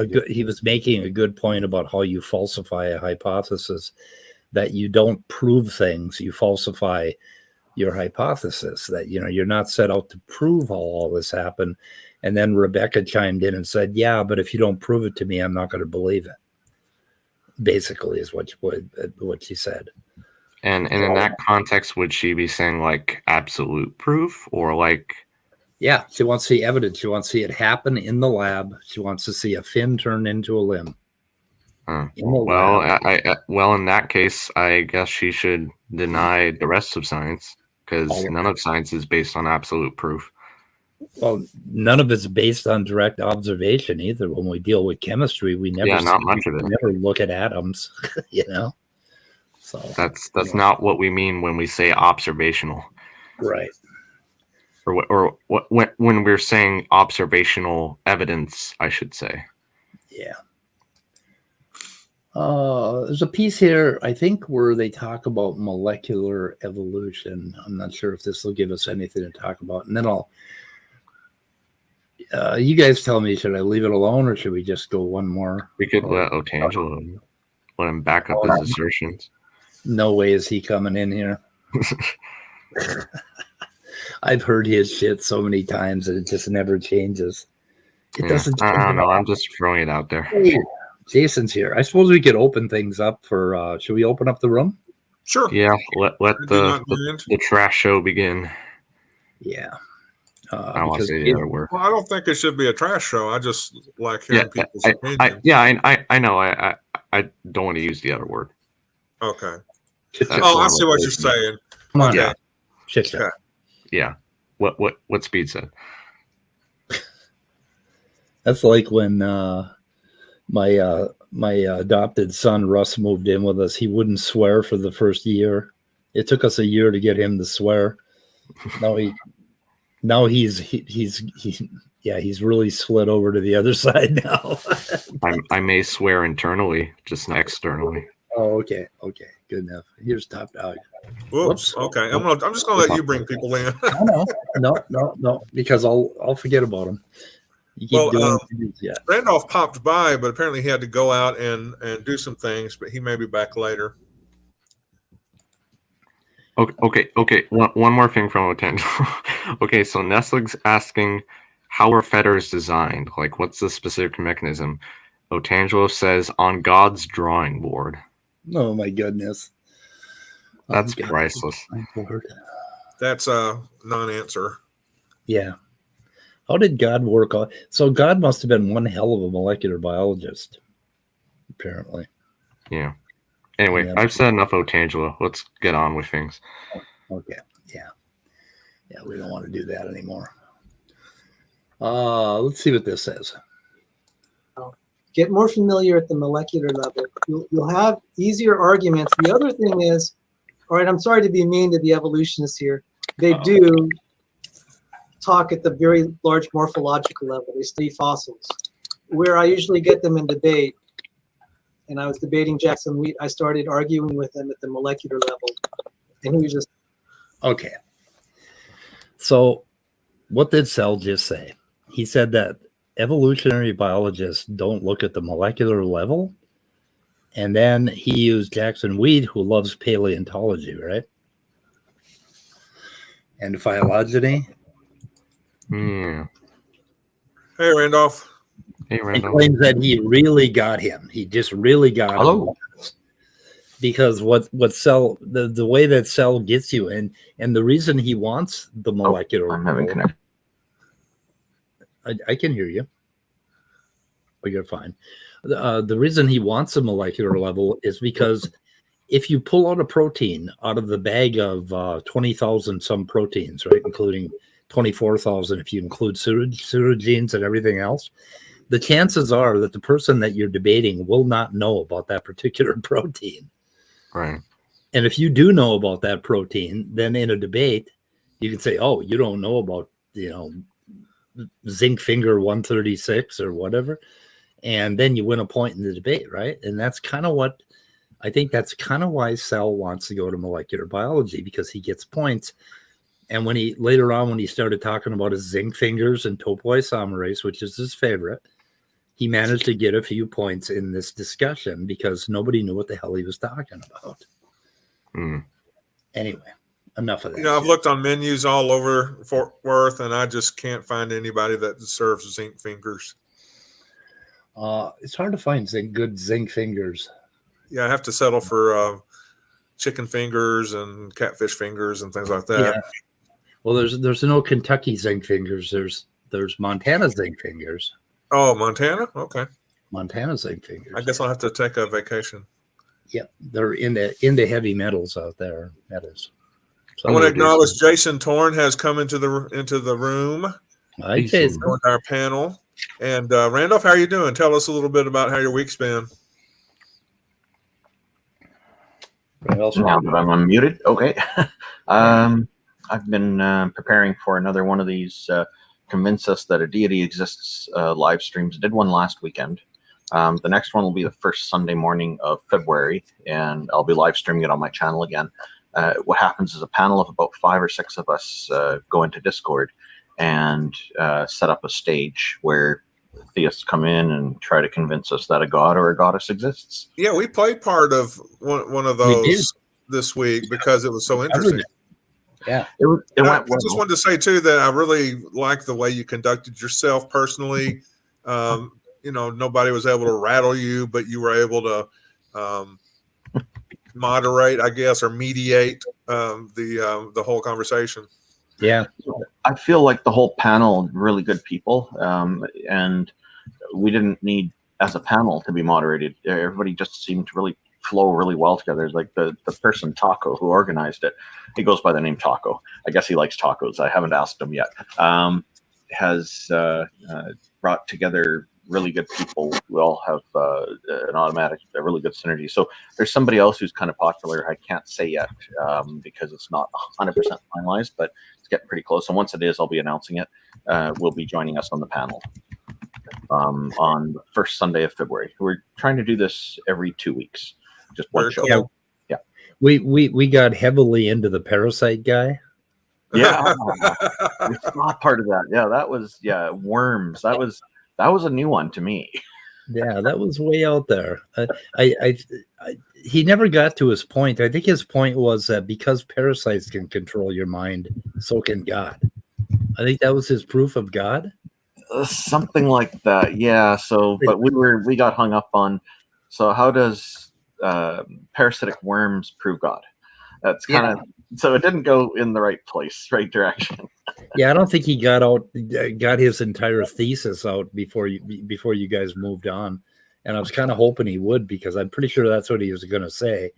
good, he was making a good point about how you falsify a hypothesis, that you don't prove things, you falsify your hypothesis, that, you know, you're not set out to prove how all this happened. And then Rebecca chimed in and said, yeah, but if you don't prove it to me, I'm not going to believe it. Basically is what she said. And in that context, would she be saying like absolute proof or like? Yeah, she wants to see evidence. She wants to see it happen in the lab. She wants to see a fin turn into a limb. Well, in that case, I guess she should deny the rest of science, because none of science is based on absolute proof. Well, none of it's based on direct observation either. When we deal with chemistry, we never not much of it. Never look at atoms, you know. So that's not what we mean when we say observational, right? Or when we're saying observational evidence, I should say. Yeah. There's a piece here, I think, where they talk about molecular evolution. I'm not sure if this will give us anything to talk about, and then you guys tell me, should I leave it alone or should we just go one more? We could let Otangelo let him back up his assertions. No way is he coming in here. I've heard his shit so many times that it just never changes. It Yeah, doesn't I change don't at know. all. I'm just throwing it out there. Hey, Jason's here. I suppose we could open things up for. Should we open up the room? Sure. Yeah, let I do not the mind. trash show begin. Yeah. I don't want to Because say the other word. Well, I don't think it should be a trash show. I just like hearing people's opinions. I know. I don't want to use the other word. Okay. Chit chat. Oh, I see what you're saying. Come on. Okay. Yeah. Chit chat. Okay. Yeah. What Speed said. That's like when my adopted son Russ moved in with us. He wouldn't swear for the first year. It took us a year to get him to swear. Now he's really slid over to the other side now. I may swear internally, just not externally. Oh, okay, good enough. Here's Top Dog. Whoops. Okay, I'm just gonna let you bring people in. No, because I'll forget about him. You keep doing Randolph popped by, but apparently he had to go out and do some things, but he may be back later. Okay. One more thing from Otangelo. Okay, so Nestlig's asking, how are fetters designed? Like, what's the specific mechanism? Otangelo says, on God's drawing board. Oh my goodness. That's priceless. That's a non-answer. Yeah. How did God work on? So God must have been one hell of a molecular biologist, apparently. Yeah. Anyway, Yeah. I've said enough Otangelo. Let's get on with things. Okay. Yeah, we don't want to do that anymore. Let's see what this says. Get more familiar at the molecular level. You'll have easier arguments. The other thing is, all right, I'm sorry to be mean to the evolutionists here. They do talk at the very large morphological level. They study fossils. Where I usually get them in debate, and I was debating Jackson Wheat, I started arguing with them at the molecular level. And he was just... Okay. So what did Sel just say? He said that evolutionary biologists don't look at the molecular level. And then he used Jackson Wheat, who loves paleontology, right? And phylogeny. Yeah. Hey, Randolph. Hey, And claims that he really got him. He just really got him. Because what Sel, the way that Sel gets you, and the reason he wants the molecular I'm having connection. I can hear you. But you're fine. The reason he wants a molecular level is because if you pull out a protein out of the bag of 20,000 some proteins, right, including 24,000 if you include pseudogenes and everything else, the chances are that the person that you're debating will not know about that particular protein. Right. And if you do know about that protein, then in a debate, you can say, oh, you don't know about, zinc finger 136 or whatever. And then you win a point in the debate, right? And that's kind of what I think that's kind of why Sel wants to go to molecular biology, because he gets points. And when he later on, when he started talking about his zinc fingers and topoisomerase, which is his favorite, he managed to get a few points in this discussion because nobody knew what the hell he was talking about. Anyway, enough of that. I've looked on menus all over Fort Worth, and I just can't find anybody that serves zinc fingers. It's hard to find good zinc fingers. Yeah, I have to settle for chicken fingers and catfish fingers and things like that. Yeah. Well, there's no Kentucky zinc fingers. There's Montana zinc fingers. Oh, Montana? Okay. Montana zinc fingers. I guess I'll have to take a vacation. Yeah, they're into heavy metals out there. Metals. I want to acknowledge Jason Torn has come into the room. Hi, Jason. Joined our panel. And Randolph, how are you doing? Tell us a little bit about how your week's been. Now that I'm unmuted, okay. I've been preparing for another one of these convince us that a deity exists live streams. I did one last weekend. The next one will be the first Sunday morning of February, and I'll be live streaming it on my channel again. What happens is a panel of about 5 or 6 of us go into Discord and set up a stage where theists come in and try to convince us that a god or a goddess exists. Yeah, we played part of one of those this week because it was so interesting. Yeah. It went I well. just wanted to say too that I really like the way you conducted yourself personally. Nobody was able to rattle you, but you were able to moderate, I guess, or mediate the whole conversation. Yeah. I feel like the whole panel, really good people, and we didn't need, as a panel, to be moderated. Everybody just seemed to really flow really well together. Like the person Taco who organized it, he goes by the name Taco. I guess he likes tacos. I haven't asked him yet. Has brought together really good people. We all have a really good synergy. So there's somebody else who's kind of popular. I can't say yet because it's not 100% finalized, but it's getting pretty close. And once it is, I'll be announcing it. Will be joining us on the panel on the first Sunday of February. We're trying to do this every 2 weeks, just one show. Cool. Yeah. We got heavily into the parasite guy. Yeah, it's not part of that. Yeah, that was worms. That was a new one to me. Yeah, that was way out there. He never got to his point. I think his point was that because parasites can control your mind, so can God. I think that was his proof of God. Something like that. Yeah. So, but we got hung up on. So, how does parasitic worms prove God? That's kind of so it didn't go in the right right direction. Yeah, I don't think he got his entire thesis out before you guys moved on, and I was kind of hoping he would, because I'm pretty sure that's what he was going to say,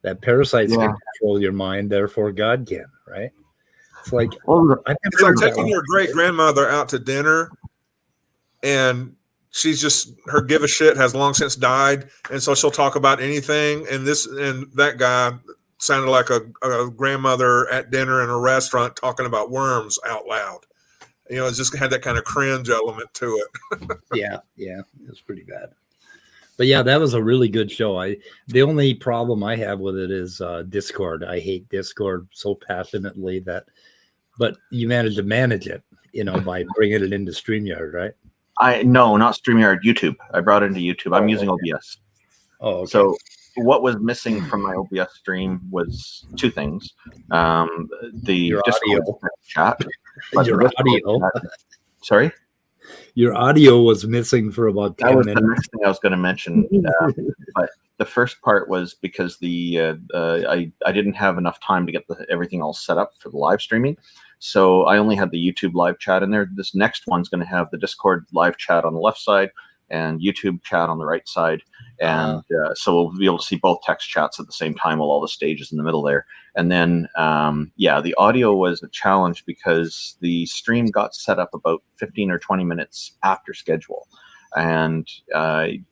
that parasites can control your mind, therefore God can, right? It's like it's like taking your great grandmother out to dinner, and she's just her give a shit has long since died, and so she'll talk about anything. And that guy sounded like a grandmother at dinner in a restaurant talking about worms out loud. It just had that kind of cringe element to it. yeah, it was pretty bad. But yeah, that was a really good show. The only problem I have with it is Discord. I hate Discord so passionately but you managed to manage it, by bringing it into StreamYard, right? No, not StreamYard, YouTube. I brought it into YouTube. I'm using OBS. Oh, okay. So what was missing from my OBS stream was two things. The Discord chat. Your audio. Sorry? Your audio was missing for about 10 minutes. That was the next thing I was going to mention. But the first part was because I didn't have enough time to get everything all set up for the live streaming. So I only had the YouTube live chat in there. This next one's going to have the Discord live chat on the left side and YouTube chat on the right side. And so we'll be able to see both text chats at the same time while all the stage is in the middle there. And then, the audio was a challenge because the stream got set up about 15 or 20 minutes after schedule. And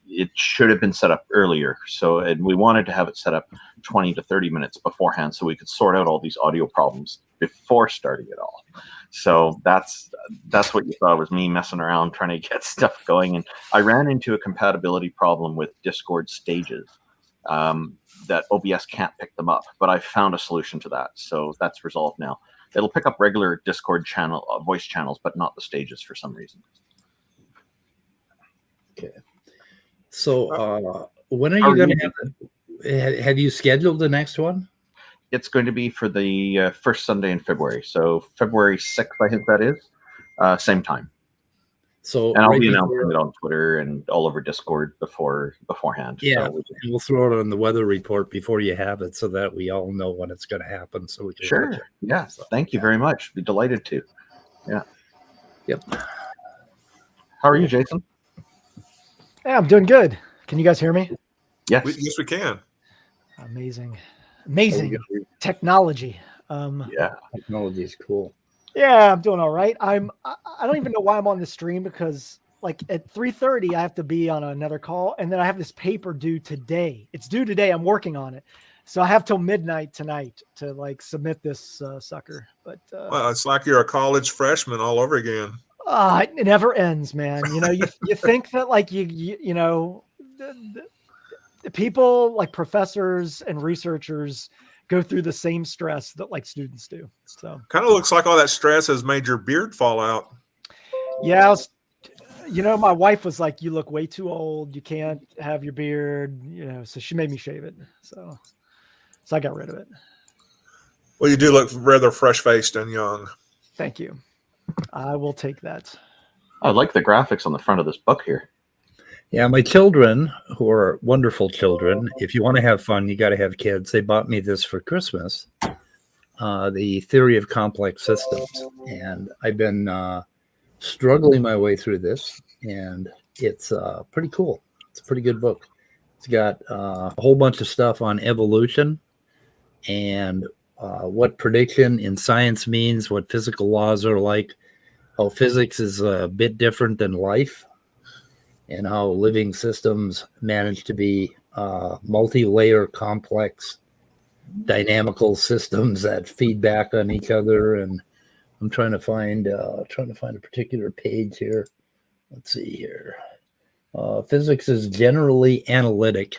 it should have been set up earlier. And we wanted to have it set up 20 to 30 minutes beforehand so we could sort out all these audio problems before starting it all. So that's what you thought was me messing around trying to get stuff going. And I ran into a compatibility problem with Discord stages that OBS can't pick them up, but I found a solution to that. So that's resolved now. It'll pick up regular Discord channel voice channels, but not the stages for some reason. Okay. So when are you going to have you scheduled the next one? It's going to be for the first Sunday in February. So February 6th, I think that is. Same time. So and I'll be announcing it on Twitter and all over Discord beforehand. Yeah, so we'll throw it on the weather report before you have it so that we all know when it's going to happen. So we can watch it. Yeah. So, thank you very much. Be delighted to. Yeah. Yep. How are you, Jason? Yeah, I'm doing good. Can you guys hear me? Yes. Yes, we can. Amazing technology. Technology is cool. Yeah, I'm doing all right. I don't even know why I'm on the stream because like at 3:30 I have to be on another call, and then I have this paper due today. It's due today. I'm working on it, so I have till midnight tonight to like submit this sucker. But well, it's like you're a college freshman all over again. It never ends, man. You think that like you know the people like professors and researchers go through the same stress that like students do. So kind of looks like all that stress has made your beard fall out. Yeah, my wife was like, "You look way too old. You can't have your beard." So she made me shave it. So I got rid of it. Well, you do look rather fresh-faced and young. Thank you. I will take that. I like the graphics on the front of this book here. Yeah, my children, who are wonderful children, if you want to have fun, you got to have kids. They bought me this for Christmas, The Theory of Complex Systems. And I've been struggling my way through this, and it's pretty cool. It's a pretty good book. It's got a whole bunch of stuff on evolution and what prediction in science means, what physical laws are like, how physics is a bit different than life, and how living systems manage to be multi-layer, complex, dynamical systems that feed back on each other. And I'm trying to find a particular page here. Let's see here. Physics is generally analytic.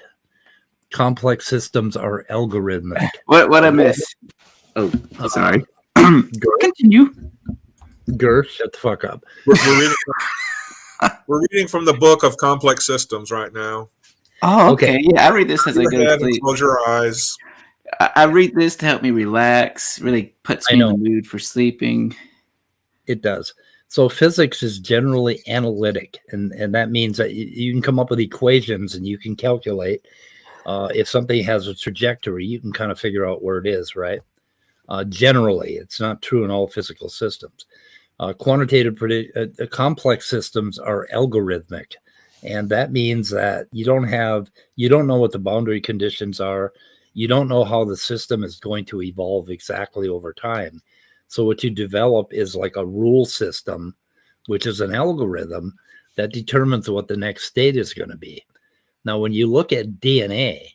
Complex systems are algorithmic. What I miss? Oh, sorry. Continue. Gersh, shut the fuck up. We're reading from the book of Complex Systems right now. Oh, okay. Yeah, I read this as I go to sleep. Close your eyes. I read this to help me relax. Really puts me in the mood for sleeping. It does. So physics is generally analytic, and that means that you can come up with equations and you can calculate if something has a trajectory, you can kind of figure out where it is, right? Generally, it's not true in all physical systems. Complex systems are algorithmic, and that means that you don't know what the boundary conditions are. You don't know how the system is going to evolve exactly over time. So what you develop is like a rule system, which is an algorithm that determines what the next state is going to be. Now, when you look at DNA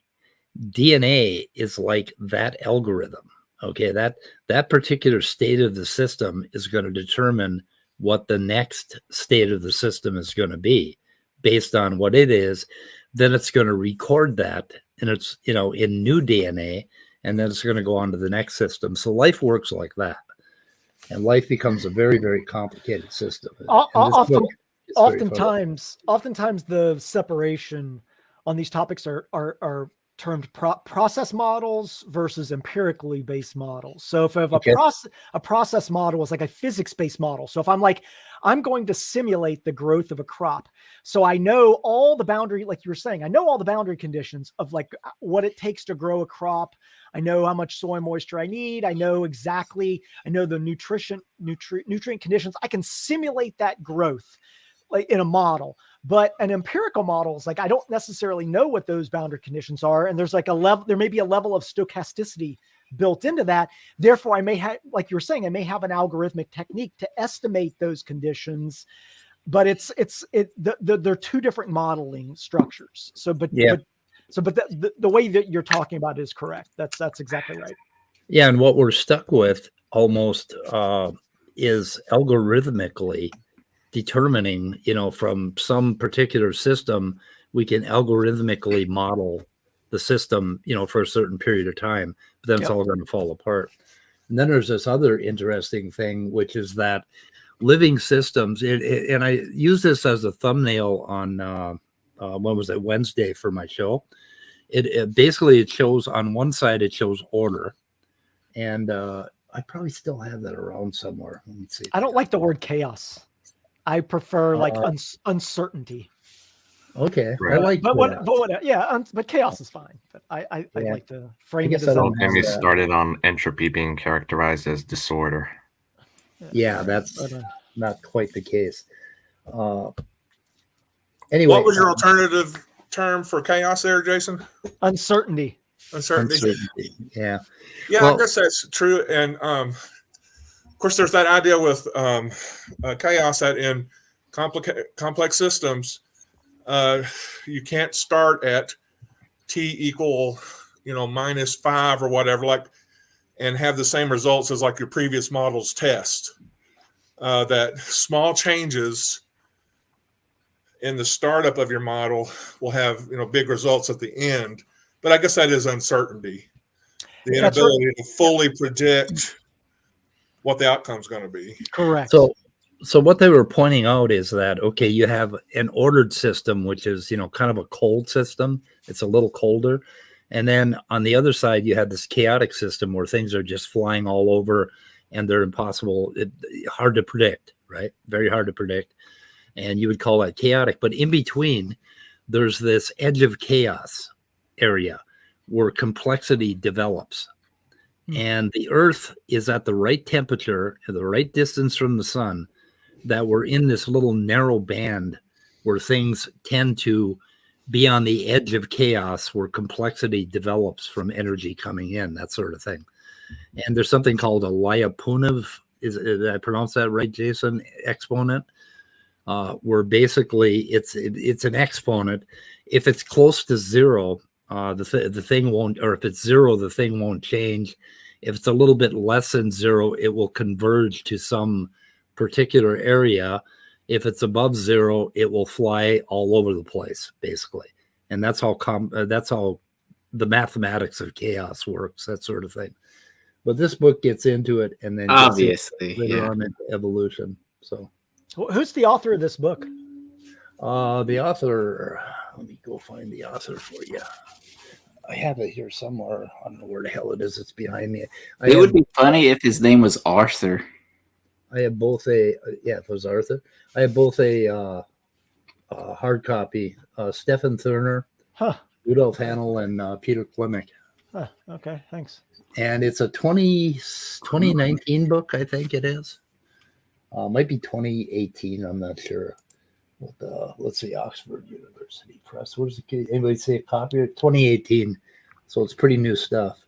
is like that algorithm. Okay, that particular state of the system is going to determine what the next state of the system is going to be based on what it is. Then it's going to record that, and it's in new DNA, and then it's going to go on to the next system. So life works like that. And life becomes a very, very complicated system. Oftentimes the separation on these topics are termed process models versus empirically based models. So if I have a process model is like a physics-based model. So if I'm going to simulate the growth of a crop. So I know all the boundary, like you were saying, I know all the boundary conditions of like what it takes to grow a crop. I know how much soil moisture I need. I know the nutrient conditions. I can simulate that growth like in a model. But an empirical model is like, I don't necessarily know what those boundary conditions are. And there's like there may be a level of stochasticity built into that. Therefore, I may have, like you were saying, I may have an algorithmic technique to estimate those conditions, but they're two different modeling structures. But the way that you're talking about it is correct. That's exactly right. Yeah. And what we're stuck with almost is algorithmically determining, from some particular system, we can algorithmically model the system, for a certain period of time, but then it's all going to fall apart. And then there's this other interesting thing, which is that living systems, and I use this as a thumbnail on, Wednesday for my show. It basically, it shows on one side, it shows order. And I probably still have that around somewhere. Let me see. I don't like the word chaos. I prefer uncertainty. Okay, right. I like, but chaos is fine. But I like to frame it as. Don't get me started on entropy being characterized as disorder. Yeah, that's not quite the case. Anyway, what was your alternative term for chaos there, Jason? Uncertainty. Uncertainty. Yeah. Yeah, well, I guess that's true, and of course, there's that idea with chaos that in complex systems, you can't start at t equal, -5 or whatever, and have the same results as like your previous model's test. That small changes in the startup of your model will have big results at the end. But I guess that is uncertainty, the inability to fully predict what the outcome is going to be. Correct. So what they were pointing out is that, okay, you have an ordered system, which is, kind of a cold system. It's a little colder. And then on the other side, you had this chaotic system where things are just flying all over and they're impossible, hard to predict, right? Very hard to predict. And you would call that chaotic. But in between, there's this edge of chaos area where complexity develops. And the Earth is at the right temperature, at the right distance from the sun, that we're in this little narrow band where things tend to be on the edge of chaos, where complexity develops from energy coming in, that sort of thing. And there's something called a Lyapunov, did I pronounce that right, Jason? Exponent, where basically it's an exponent. If it's close to zero, the thing won't, or if it's zero, the thing won't change. If it's a little bit less than zero, it will converge to some particular area. If it's above zero, it will fly all over the place, basically. And that's how the mathematics of chaos works, that sort of thing. But this book gets into it, and then obviously later on into evolution. So, who's the author of this book? The author. Let me go find the author for you. I have it here somewhere. I don't know where the hell it is. It's behind me. It would be funny if his name was Arthur. I have both if it was Arthur. I have both a hard copy. Stefan Thurner, Rudolf Hanel, and Peter Klimek. Okay, thanks. And it's a 2019 book, I think it is. Might be 2018. I'm not sure. Let's see, Oxford University Press. Where's the anybody say a copy? 2018. So it's pretty new stuff.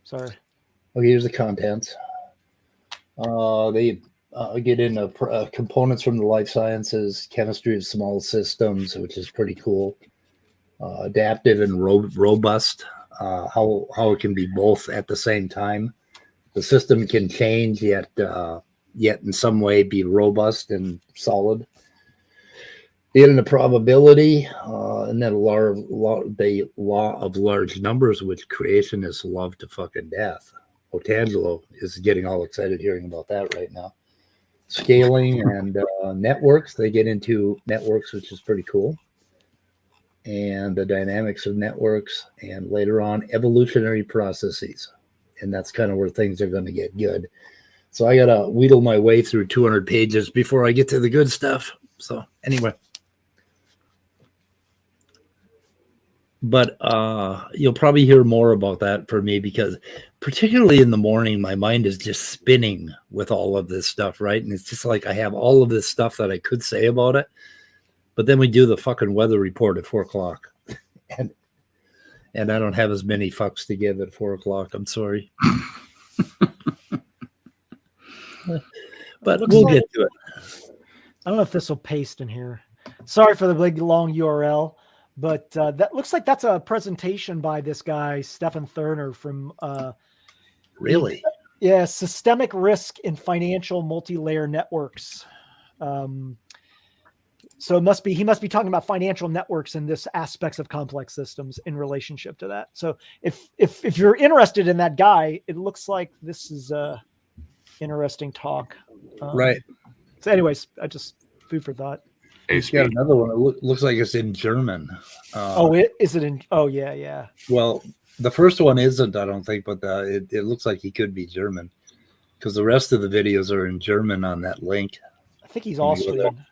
Sorry. Okay, here's the contents. They get into components from the life sciences, chemistry of small systems, which is pretty cool. Adaptive and robust, how it can be both at the same time. The system can change, yet in some way be robust and solid. They get into probability, and then the law of large numbers, which creationists love to fucking death. Otangelo is getting all excited hearing about that right now. Scaling and networks. They get into networks, which is pretty cool. And the dynamics of networks, and later on, evolutionary processes. And that's kind of where things are going to get good. So I got to wheedle my way through 200 pages before I get to the good stuff. So anyway. But you'll probably hear more about that from me, because particularly in the morning, my mind is just spinning with all of this stuff, right? And it's just like I have all of this stuff that I could say about it. But then we do the fucking weather report at 4:00. And I don't have as many fucks to give at 4:00. I'm sorry. But we'll get to it. I don't know if this will paste in here. Sorry for the big long URL, but that looks like that's a presentation by this guy, Stefan Thurner from really? Yeah, Systemic Risk in Financial Multi-Layer Networks. So he must be talking about financial networks and this aspects of complex systems in relationship to that. So if you're interested in that guy, it looks like this is a interesting talk. Right. So anyways, I just food for thought. He's got another one. It looks like it's in German. Is it in? Oh yeah. Well, the first one isn't, I don't think, but it looks like he could be German, because the rest of the videos are in German on that link. I think he's Austrian.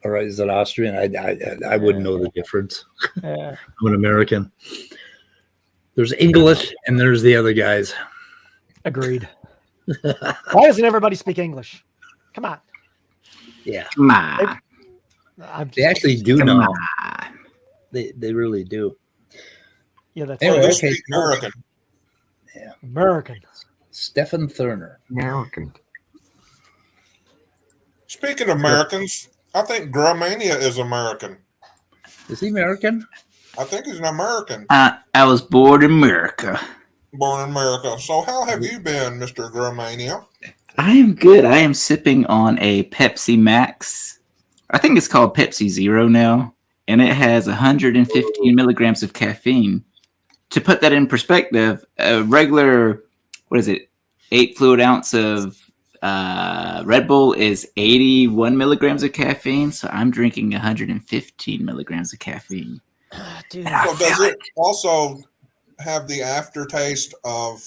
All right, is it Austrian? I wouldn't know the difference. Yeah. I'm an American. There's English and there's the other guys. Agreed. Why doesn't everybody speak English? Come on. Yeah. Come on. They actually do know. They really do. Yeah, that's anyway, okay. American. Yeah. American. Stefan Thurner. American. Speaking of Americans, I think Grumania is American. Is he American? I think he's an American. I was born in America. Born in America. So how have you been, Mr. Grumania? I am good. I am sipping on a Pepsi Max. I think it's called Pepsi Zero now. And it has 115 milligrams of caffeine. To put that in perspective, a regular, 8 fluid ounce of Red Bull is 81 milligrams of caffeine. So I'm drinking 115 milligrams of caffeine. Dude. So does it also have the aftertaste of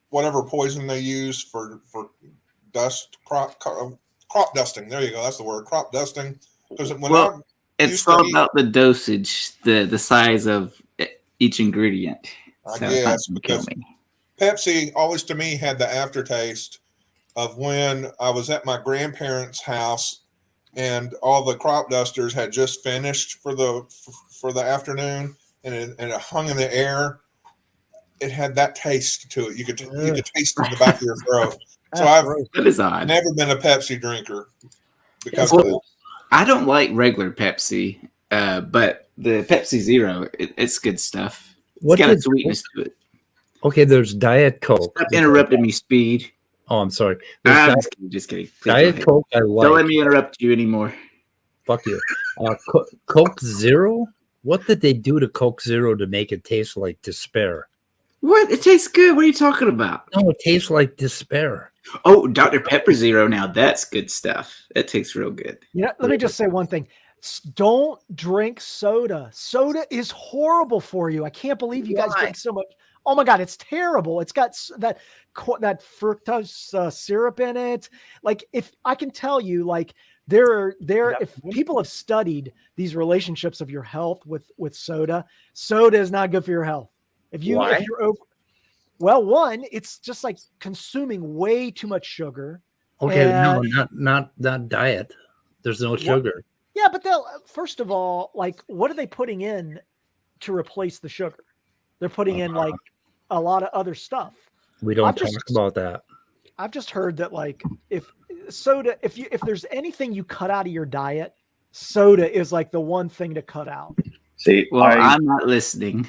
whatever poison they use for dust crop dusting? There you go. That's the word, crop dusting. Because it's all about the dosage, the size of each ingredient. I guess because Pepsi always to me had the aftertaste of when I was at my grandparents' house and all the crop dusters had just finished for the afternoon, and it hung in the air. It had that taste to it. You could taste it in the back of your throat. So I've never been a Pepsi drinker because of that. I don't like regular Pepsi, but the Pepsi Zero, it's good stuff. It's got a sweetness to it. Okay, there's Diet Coke. Stop interrupting me, Speed. Oh, I'm sorry. Just kidding. Please Diet Coke, I like. Don't let me interrupt you anymore. Fuck you. Coke Zero? What did they do to Coke Zero to make it taste like despair? What? It tastes good. What are you talking about? No, it tastes like despair. Oh, Dr. Pepper Zero. Now that's good stuff. That tastes real good. Let me just say one thing. Don't drink soda. Soda is horrible for you. I can't believe you guys drink so much. Oh my God, it's terrible. It's got that fructose syrup in it. Like, if I can tell you, like, if people have studied these relationships of your health with soda is not good for your health. If you're over, well, one, it's just like consuming way too much sugar. Okay, no, not diet. There's no sugar. Yeah, but first of all, like, what are they putting in to replace the sugar? They're putting in like a lot of other stuff. We don't talk about that. I've just heard that, like, if there's anything you cut out of your diet, soda is like the one thing to cut out. See, I'm not listening.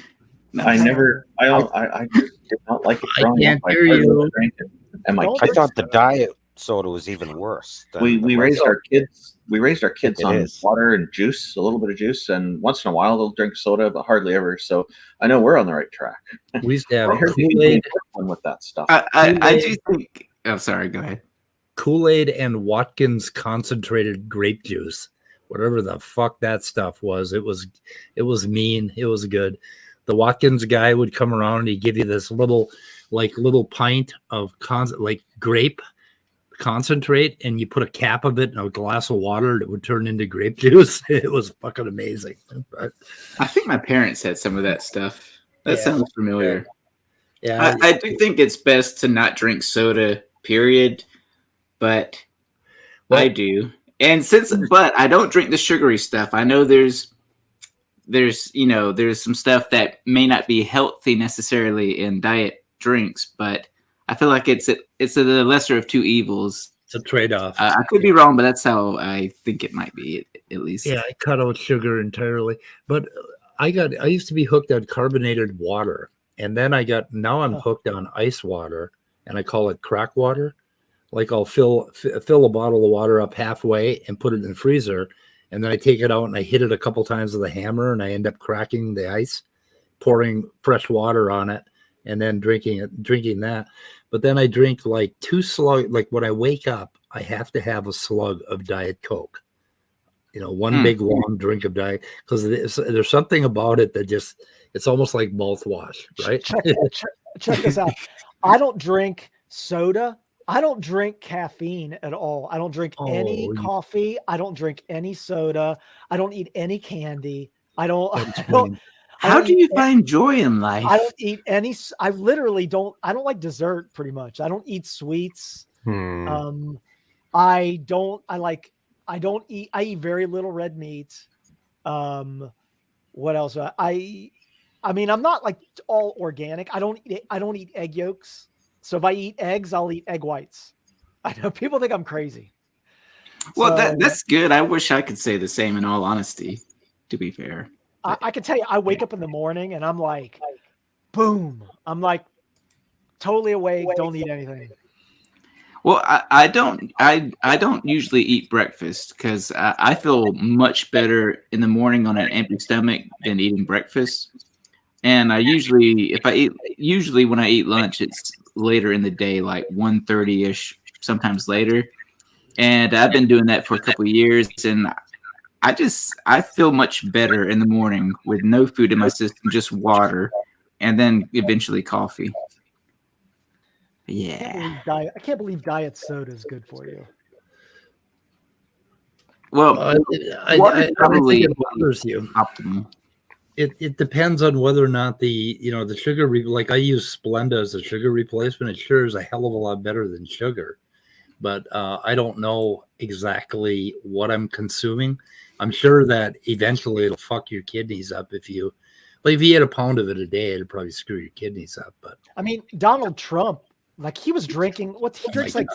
No, I did not like it. I can't hear you. I thought the diet soda was even worse. We raised our kids. We raised our kids on water and juice, a little bit of juice, and once in a while they'll drink soda, but hardly ever. So I know we're on the right track. We used to have Kool-Aid with that stuff. I do think. Oh, sorry. Go ahead. Kool-Aid and Watkins concentrated grape juice, whatever the fuck that stuff was. It was mean. It was good. The Watkins guy would come around and he'd give you this little pint of grape concentrate, and you put a cap of it in a glass of water, it would turn into grape juice. It was fucking amazing. But I think my parents had some of that stuff. That sounds familiar. Yeah, I do think it's best to not drink soda, period. But I do. And but I don't drink the sugary stuff. I know there's some stuff that may not be healthy necessarily in diet drinks, but I feel like it's the lesser of two evils. It's a trade-off. I could be wrong, but that's how I think it might be, at least. Yeah, I cut out sugar entirely. But I used to be hooked on carbonated water, and then now I'm hooked on ice water, and I call it crack water. Like, I'll fill a bottle of water up halfway and put it in the freezer, and then I take it out and I hit it a couple times with a hammer, and I end up cracking the ice, pouring fresh water on it, and then drinking that. But then I drink like 2 slugs. Like, when I wake up, I have to have a slug of Diet Coke. One big long drink of Diet, because there's something about it that just, it's almost like mouthwash, right? Check this out. I don't drink soda. I don't drink caffeine at all. I don't drink any coffee. I don't drink any soda. I don't eat any candy. How do you find joy in life? I don't eat any. I literally don't. I don't like dessert pretty much. I don't eat sweets. I eat very little red meat. What else? I mean, I'm not like all organic. I don't eat egg yolks. So if I eat eggs, I'll eat egg whites. I know people think I'm crazy. Well, that's good. I wish I could say the same, in all honesty, to be fair. I can tell you, I wake up in the morning and I'm like, boom. I'm like totally awake. Don't eat anything. Well, I don't usually eat breakfast because I feel much better in the morning on an empty stomach than eating breakfast. And usually when I eat lunch, it's later in the day, like 1:30ish, sometimes later. And I've been doing that for a couple of years, and I feel much better in the morning with no food in my system, just water, and then eventually coffee. Yeah. I can't believe diet soda is good for you. Well, I think it bothers you. Optimal. It depends on whether or not the sugar, like I use Splenda as a sugar replacement. It sure is a hell of a lot better than sugar, but I don't know exactly what I'm consuming. I'm sure that eventually it'll fuck your kidneys up if you eat a pound of it a day, it'll probably screw your kidneys up. But I mean, Donald Trump, like he was drinking, he drinks like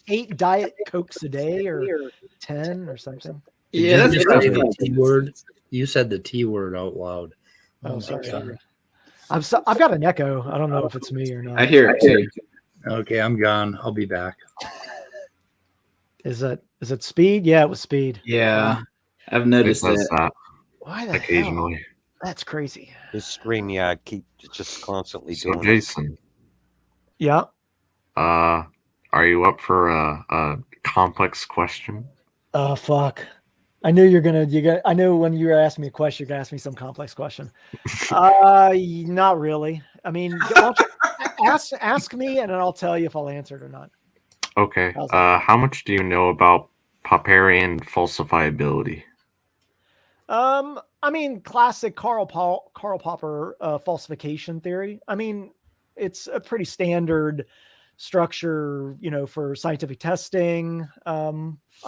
8 Diet Cokes a day or 10 or something. Yeah, that's the T word. You said the T word out loud. Oh, sorry. I've got an echo. I don't know if it's me or not. I hear it too. Okay, I'm gone. I'll be back. Is it speed? Yeah, it was speed. Yeah, I've noticed that. Why the occasionally. hell? That's crazy. This stream, keep just constantly So doing Jason. Yeah. Are you up for a complex question? Oh fuck. I knew I knew when you were asking me a question, you're gonna ask me some complex question. Not really. I mean, ask me and then I'll tell you if I'll answer it or not. Okay. How much do you know about Popperian falsifiability? I mean, classic Karl Popper falsification theory. I mean, it's a pretty standard structure, for scientific testing. I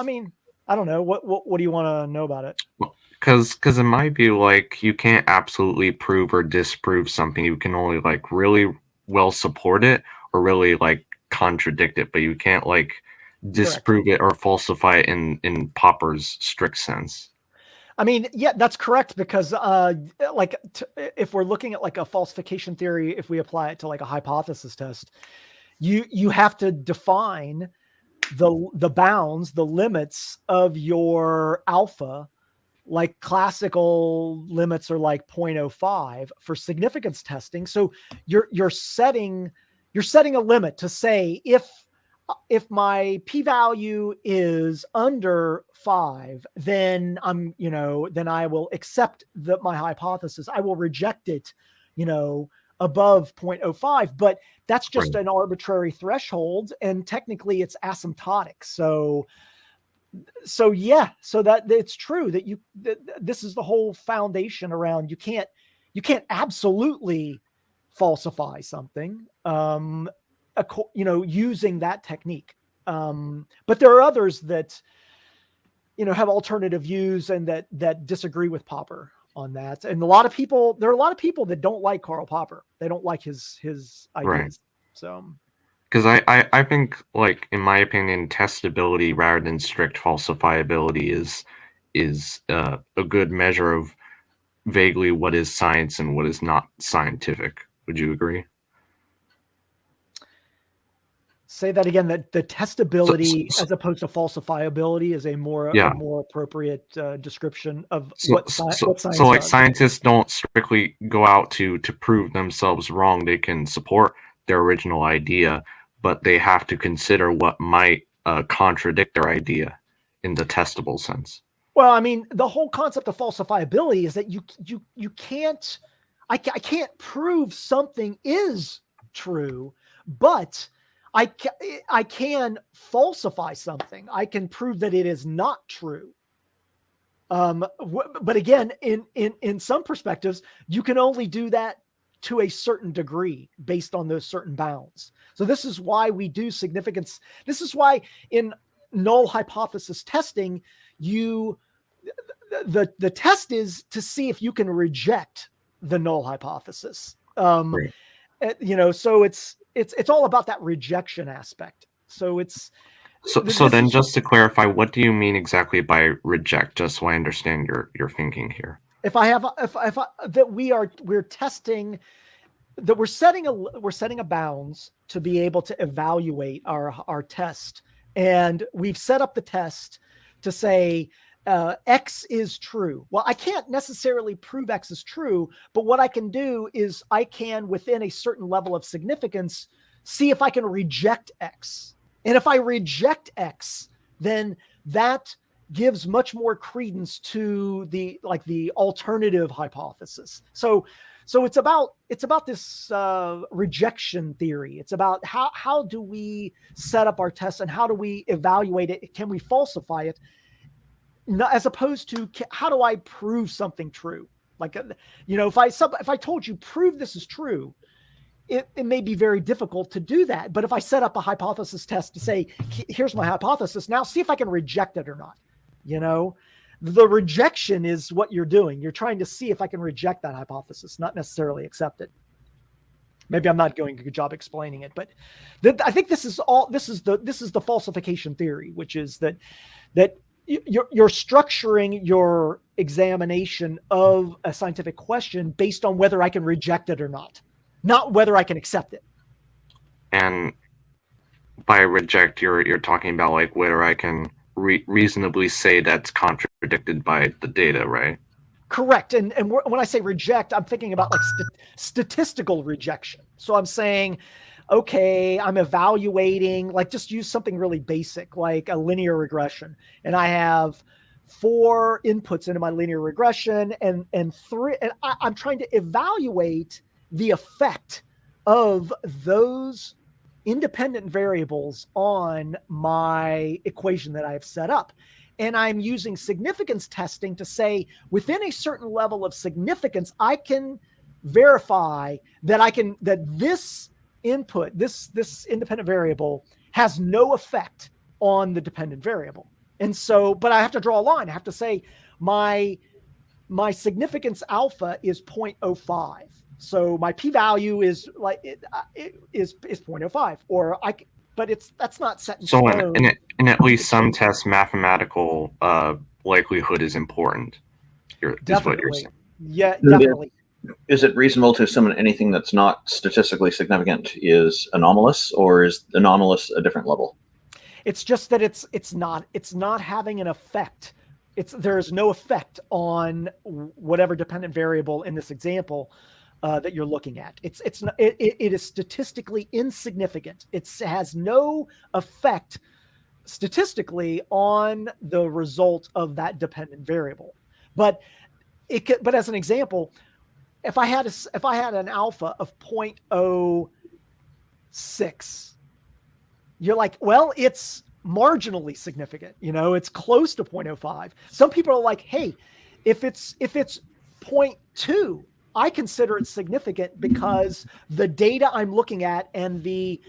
mean, I don't know. What do you want to know about it? Because in my view, like, you can't absolutely prove or disprove something. You can only like really well support it or really like contradict it, but you can't like disprove it or falsify it in Popper's strict sense. I mean, yeah, that's correct because if we're looking at like a falsification theory, if we apply it to like a hypothesis test, you have to define the bounds, the limits of your alpha. Like classical limits are like 0.05 for significance testing. So you're setting a limit to say if my p-value is under 5, then then I will accept my hypothesis. I will reject it, above 0.05, but that's just an arbitrary threshold. And technically it's asymptotic. So that it's true that this is the whole foundation around, you can't absolutely falsify something, using that technique. But there are others that, have alternative views and that disagree with Popper on that. And there are a lot of people that don't like Karl Popper. They don't like his ideas. Right. So, because I think, like, in my opinion, testability rather than strict falsifiability is a good measure of vaguely what is science and what is not scientific. Would you agree? Say that again. That the testability as opposed to falsifiability is a more appropriate description of what science So, like, does. scientists don't strictly go out to prove themselves wrong. They can support their original idea, but they have to consider what might contradict their idea in the testable sense. Well, I mean, the whole concept of falsifiability is that you can't. I can't prove something is true, but I can falsify something. I can prove that it is not true. But again, in some perspectives, you can only do that to a certain degree based on those certain bounds. So this is why we do significance. This is why in null hypothesis testing, the test is to see if you can reject the null hypothesis. Right. So it's all about that rejection aspect. So it's so then just to clarify, what do you mean exactly by reject? Just so I understand your thinking here. If I have that we're testing, that we're setting a bounds to be able to evaluate our test, and we've set up the test to say X is true. Well, I can't necessarily prove X is true, but what I can do is I can, within a certain level of significance, see if I can reject X. And if I reject X, then that gives much more credence to the alternative hypothesis. So it's about this rejection theory. It's about how do we set up our tests and how do we evaluate it? Can we falsify it? As opposed to how do I prove something true? Like, if I told you prove this is true, it may be very difficult to do that. But if I set up a hypothesis test to say, here's my hypothesis, now see if I can reject it or not. The rejection is what you're doing. You're trying to see if I can reject that hypothesis, not necessarily accept it. Maybe I'm not doing a good job explaining it, but I think this is the falsification theory, which is that you're structuring your examination of a scientific question based on whether I can reject it or not whether I can accept it. And by reject, you're talking about like whether I can reasonably say that's contradicted by the data, right? Correct. And when I say reject, I'm thinking about like statistical rejection. So I'm saying, okay, I'm evaluating, like just use something really basic, like a linear regression. And I have 4 inputs into my linear regression and 3, and I'm trying to evaluate the effect of those independent variables on my equation that I have set up. And I'm using significance testing to say within a certain level of significance, I can verify that this input, this independent variable has no effect on the dependent variable. And so, but I have to draw a line. I have to say my significance alpha is 0.05. So my p-value is like is 0.05, but that's not set in stone. So in at least some tests, mathematical likelihood is important. Is what you're saying. Yeah, definitely. Is it reasonable to assume anything that's not statistically significant is anomalous, or is anomalous a different level? It's just that it's not having an effect. There's no effect on whatever dependent variable in this example that you're looking at. It is statistically insignificant. It has no effect statistically on the result of that dependent variable. But as an example, if I had an alpha of 0.06, you're like, well, it's marginally significant. It's close to 0.05. Some people are like, hey, if it's 0.2, I consider it significant because the data I'm looking at and the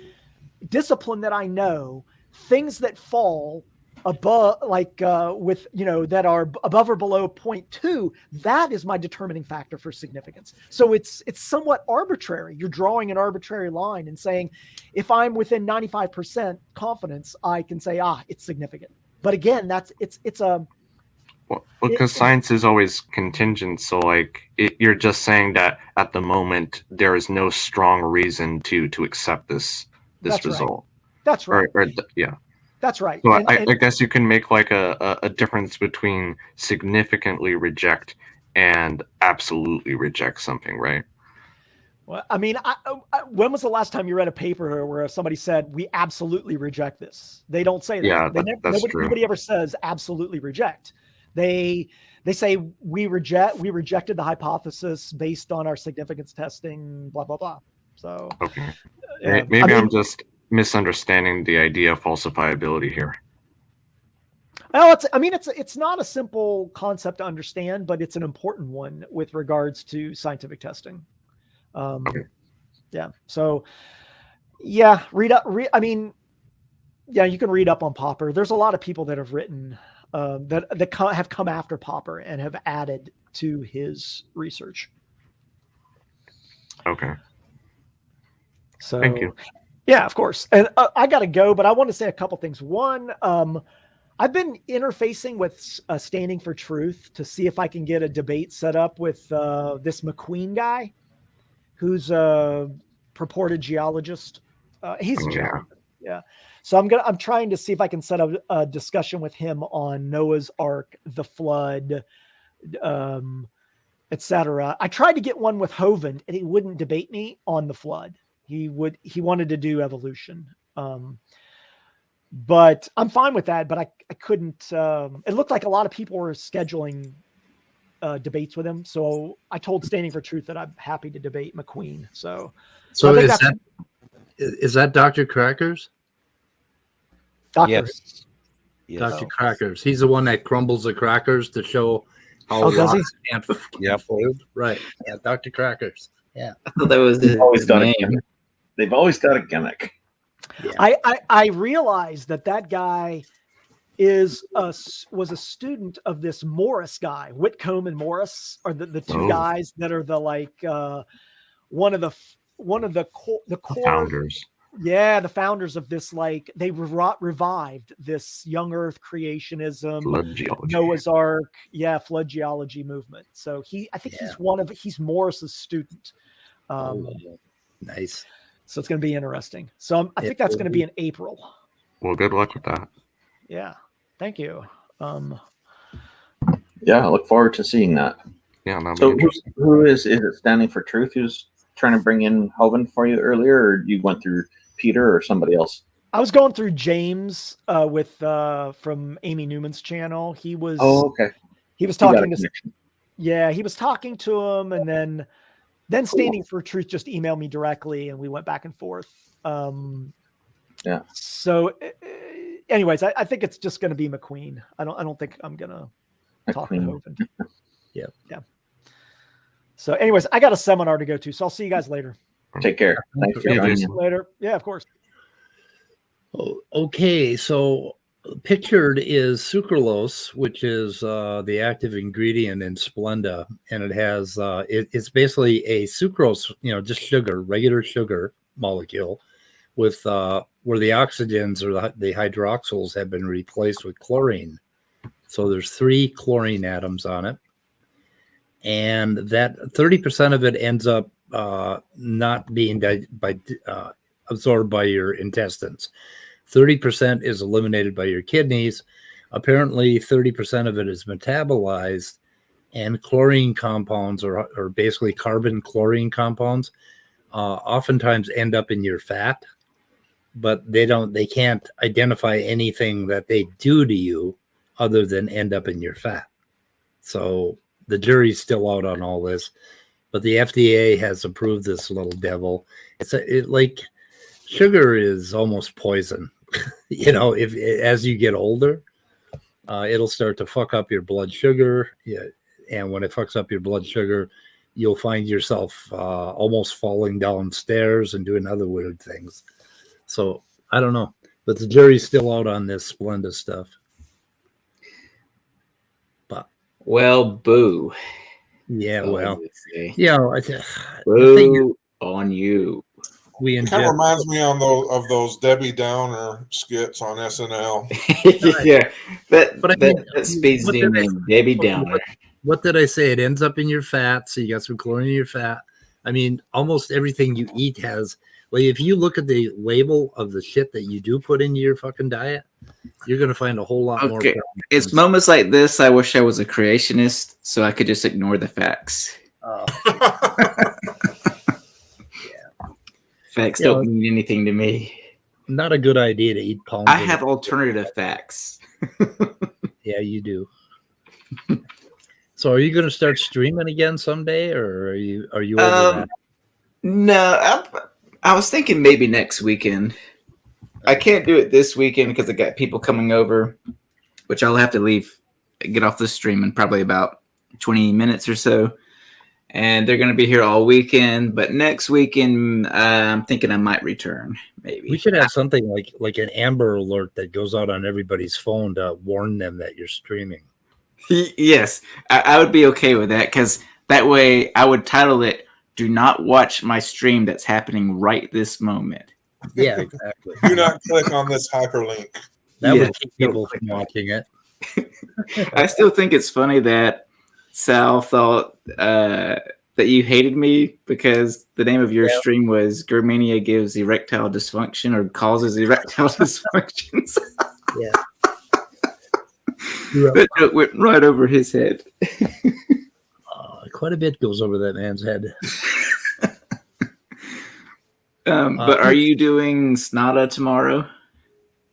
discipline that I know, things that fall above, that are above or below 0.2, that is my determining factor for significance. So it's somewhat arbitrary. You're drawing an arbitrary line and saying, if I'm within 95% confidence, I can say, it's significant. But again, because science is always contingent. So you're just saying that at the moment there is no strong reason to accept this result. Right. That's right. Yeah. That's right. So I guess you can make like a difference between significantly reject and absolutely reject something, right? Well, I mean, when was the last time you read a paper where somebody said, we absolutely reject this? They don't say that. Yeah, that's true. Nobody ever says absolutely reject. They say we rejected the hypothesis based on our significance testing, blah, blah, blah. So okay. Maybe I'm just misunderstanding the idea of falsifiability here. Well, it's not a simple concept to understand, but it's an important one with regards to scientific testing. Okay. Yeah. So yeah, you can read up on Popper. There's a lot of people that have written that have come after Popper and have added to his research. Okay. So thank you. Yeah, of course. And I got to go, but I want to say a couple things. One, I've been interfacing with Standing for Truth to see if I can get a debate set up with this McQueen guy, who's a purported geologist. He's a geologist. Yeah. So I'm trying to see if I can set up a discussion with him on Noah's Ark, the flood, etc. I tried to get one with Hovind, and he wouldn't debate me on the flood. He wanted to do evolution. But I'm fine with that. But I couldn't. It looked like a lot of people were scheduling debates with him. So I told Standing for Truth that I'm happy to debate McQueen. So is that Dr. Crackers? Doctor. Yes. Dr. Crackers. He's the one that crumbles the crackers to show how does he? can't fold. Right. Yeah, Dr. Crackers. Yeah. I thought that was They've always done a name. gimmick. They've always got a gimmick. Yeah. I realized that guy was a student of this Morris guy. Whitcomb and Morris are the two guys that are the one of the core Founders. Yeah, the founders of this, they revived this young Earth creationism, Flood geology. Noah's Ark, flood geology movement. So I think he's Morris's student. Nice. So it's going to be interesting. So I think that's going to be in April. Well, good luck with that. Yeah, thank you. Yeah, I look forward to seeing that. Yeah. that'll be So interesting. who is it Standing for Truth who's trying to bring in Hovind for you earlier, or you went through Peter or somebody else? I was going through James from Amy Newman's channel. He was okay. He was talking to he was talking to him, and then Standing for Truth just emailed me directly, and we went back and forth. So, anyways, I think it's just going to be McQueen. I don't think I'm going to talk to Hovind. Yeah. So, anyways, I got a seminar to go to, so I'll see you guys later. Take care. Thanks for joining me. Later. Yeah, of course. Okay, so pictured is sucralose, which is the active ingredient in Splenda, and it has it's basically a sucrose, just sugar, regular sugar molecule, with where the oxygens or the hydroxyls have been replaced with chlorine. So there's 3 chlorine atoms on it, and that 30% of it ends up not being absorbed by your intestines. 30% is eliminated by your kidneys. Apparently 30% of it is metabolized, and chlorine compounds or basically carbon chlorine compounds oftentimes end up in your fat, but they can't identify anything that they do to you other than end up in your fat. So the jury's still out on all this, but the FDA has approved this little devil. Like sugar is almost poison. If as you get older, it'll start to fuck up your blood sugar. Yeah, and when it fucks up your blood sugar, you'll find yourself almost falling downstairs and doing other weird things. So I don't know, but the jury's still out on this Splenda stuff. But boo. Yeah, boo on you. It kind of reminds me of those Debbie Downer skits on SNL. Yeah, that speeds name Debbie Downer. What did I say? It ends up in your fat, so you got some chlorine in your fat. I mean, almost everything you eat has. If you look at the label of the shit that you do put into your fucking diet, you're going to find a whole lot more. It's moments like this I wish I was a creationist so I could just ignore the facts. Facts don't mean anything to me. Not a good idea to eat palm. I have alternative facts. Yeah, you do. So are you going to start streaming again someday, or are you over that? No, I was thinking maybe next weekend. I can't do it this weekend because I got people coming over, which I'll have to get off the stream in probably about 20 minutes or so. And they're going to be here all weekend. But next weekend, I'm thinking I might return, maybe. We should have something like an Amber Alert that goes out on everybody's phone to warn them that you're streaming. Yes, I would be okay with that, because that way I would title it, "Do not watch my stream that's happening right this moment." Yeah, exactly. Do not click on this hyperlink. That would keep people from watching it. I still think it's funny that Sal thought that you hated me because the name of your stream was Germania Gives Erectile Dysfunction or Causes Erectile Dysfunctions. Yeah. That joke went right over his head. Quite a bit goes over that man's head. But are you doing Snada tomorrow?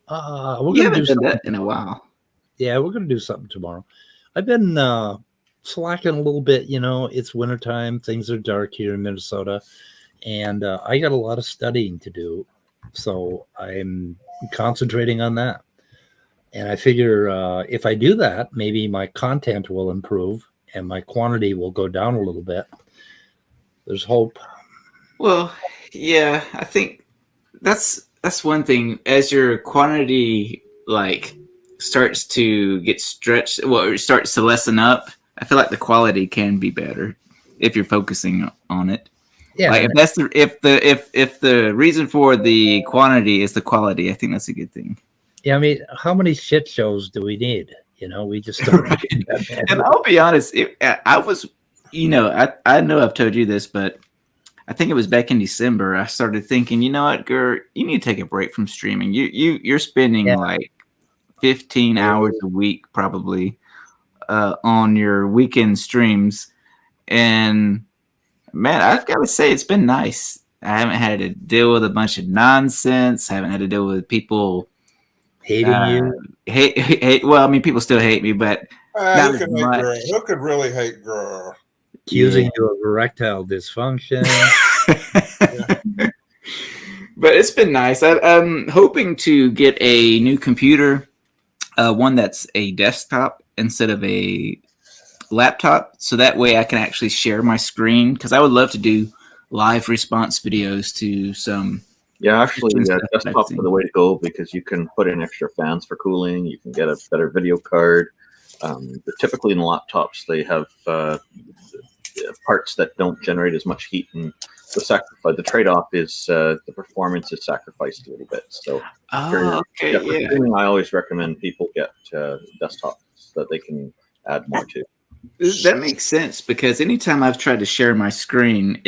We're You gonna haven't do done that something in a while. Yeah, we're gonna do something tomorrow. I've been slacking a little bit. It's wintertime. Things are dark here in Minnesota, and I got a lot of studying to do. So I'm concentrating on that. And I figure if I do that, maybe my content will improve and my quantity will go down a little bit. There's hope. Well, yeah, I think that's one thing. As your quantity starts to get stretched, well, it starts to lessen up. I feel like the quality can be better if you're focusing on it. Yeah. Like if the reason for the quantity is the quality, I think that's a good thing. Yeah, I mean, how many shit shows do we need? We just don't. And I'll be honest, I was, I know I've told you this, but I think it was back in December. I started thinking, you know what, Gert, you need to take a break from streaming. You're spending like 15 hours a week probably on your weekend streams, and man, I've got to say it's been nice. I haven't had to deal with a bunch of nonsense. I haven't had to deal with people hating you. Hate. Well, I mean, people still hate me, but who could really hate girl? Accusing you of erectile dysfunction. But it's been nice. I'm hoping to get a new computer, one that's a desktop instead of a laptop, so that way I can actually share my screen, because I would love to do live response videos to some. Yeah, actually, desktop is the way to go, because you can put in extra fans for cooling. You can get a better video card. Typically in laptops, they have parts that don't generate as much heat, and the trade-off is the performance is sacrificed a little bit. So, streaming, I always recommend people get desktops that they can add more to. That makes sense, because anytime I've tried to share my screen,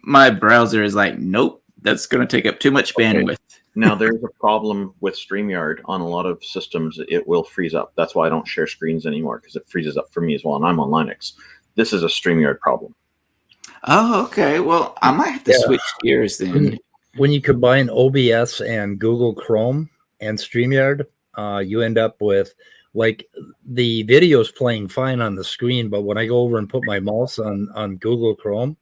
my browser is like, nope, that's going to take up too much bandwidth. Now, there's a problem with StreamYard on a lot of systems. It will freeze up. That's why I don't share screens anymore, because it freezes up for me as well, and I'm on Linux. This is a StreamYard problem. Oh, okay. Well, I might have to switch gears then. When you combine OBS and Google Chrome and StreamYard, you end up with like the video's playing fine on the screen, but when I go over and put my mouse on Google Chrome,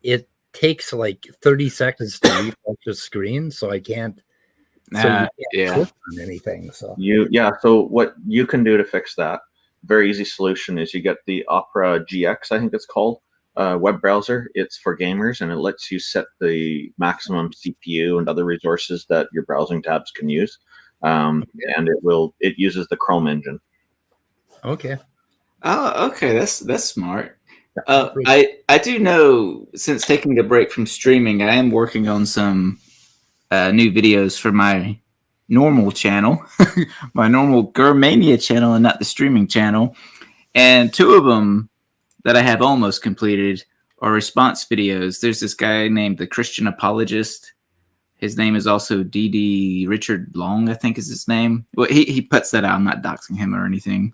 it takes like 30 seconds to refresh the screen, so I can't. Click on anything. So what you can do to fix that, very easy solution, is you get the Opera GX, I think it's called, web browser. It's for gamers, and it lets you set the maximum CPU and other resources that your browsing tabs can use. And it uses the Chrome engine. Okay. Oh, okay. That's smart. I do know, since taking a break from streaming, I am working on some new videos for my normal channel, my normal Germania channel, and not the streaming channel. And two of them that I have almost completed are response videos. There's this guy named the Christian Apologist. His name is also D.D. Richard Long, I think is his name. Well, he puts that out. I'm not doxing him or anything.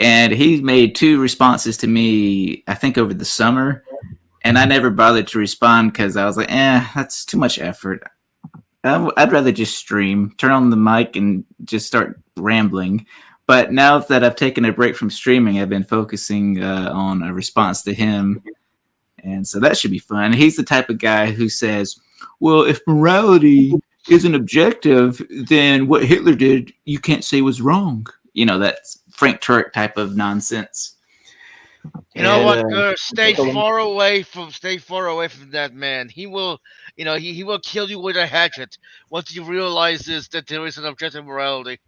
And he made 2 responses to me, I think, over the summer. And I never bothered to respond because I was like, that's too much effort. I'd rather just stream, turn on the mic, and just start rambling. But now that I've taken a break from streaming, I've been focusing on a response to him. And so that should be fun. He's the type of guy who says, well, if morality isn't objective, then what Hitler did, you can't say was wrong. That's Frank Turek type of nonsense. You know what? Stay far away from that man. He will, he will kill you with a hatchet once he realizes that there is an objective morality.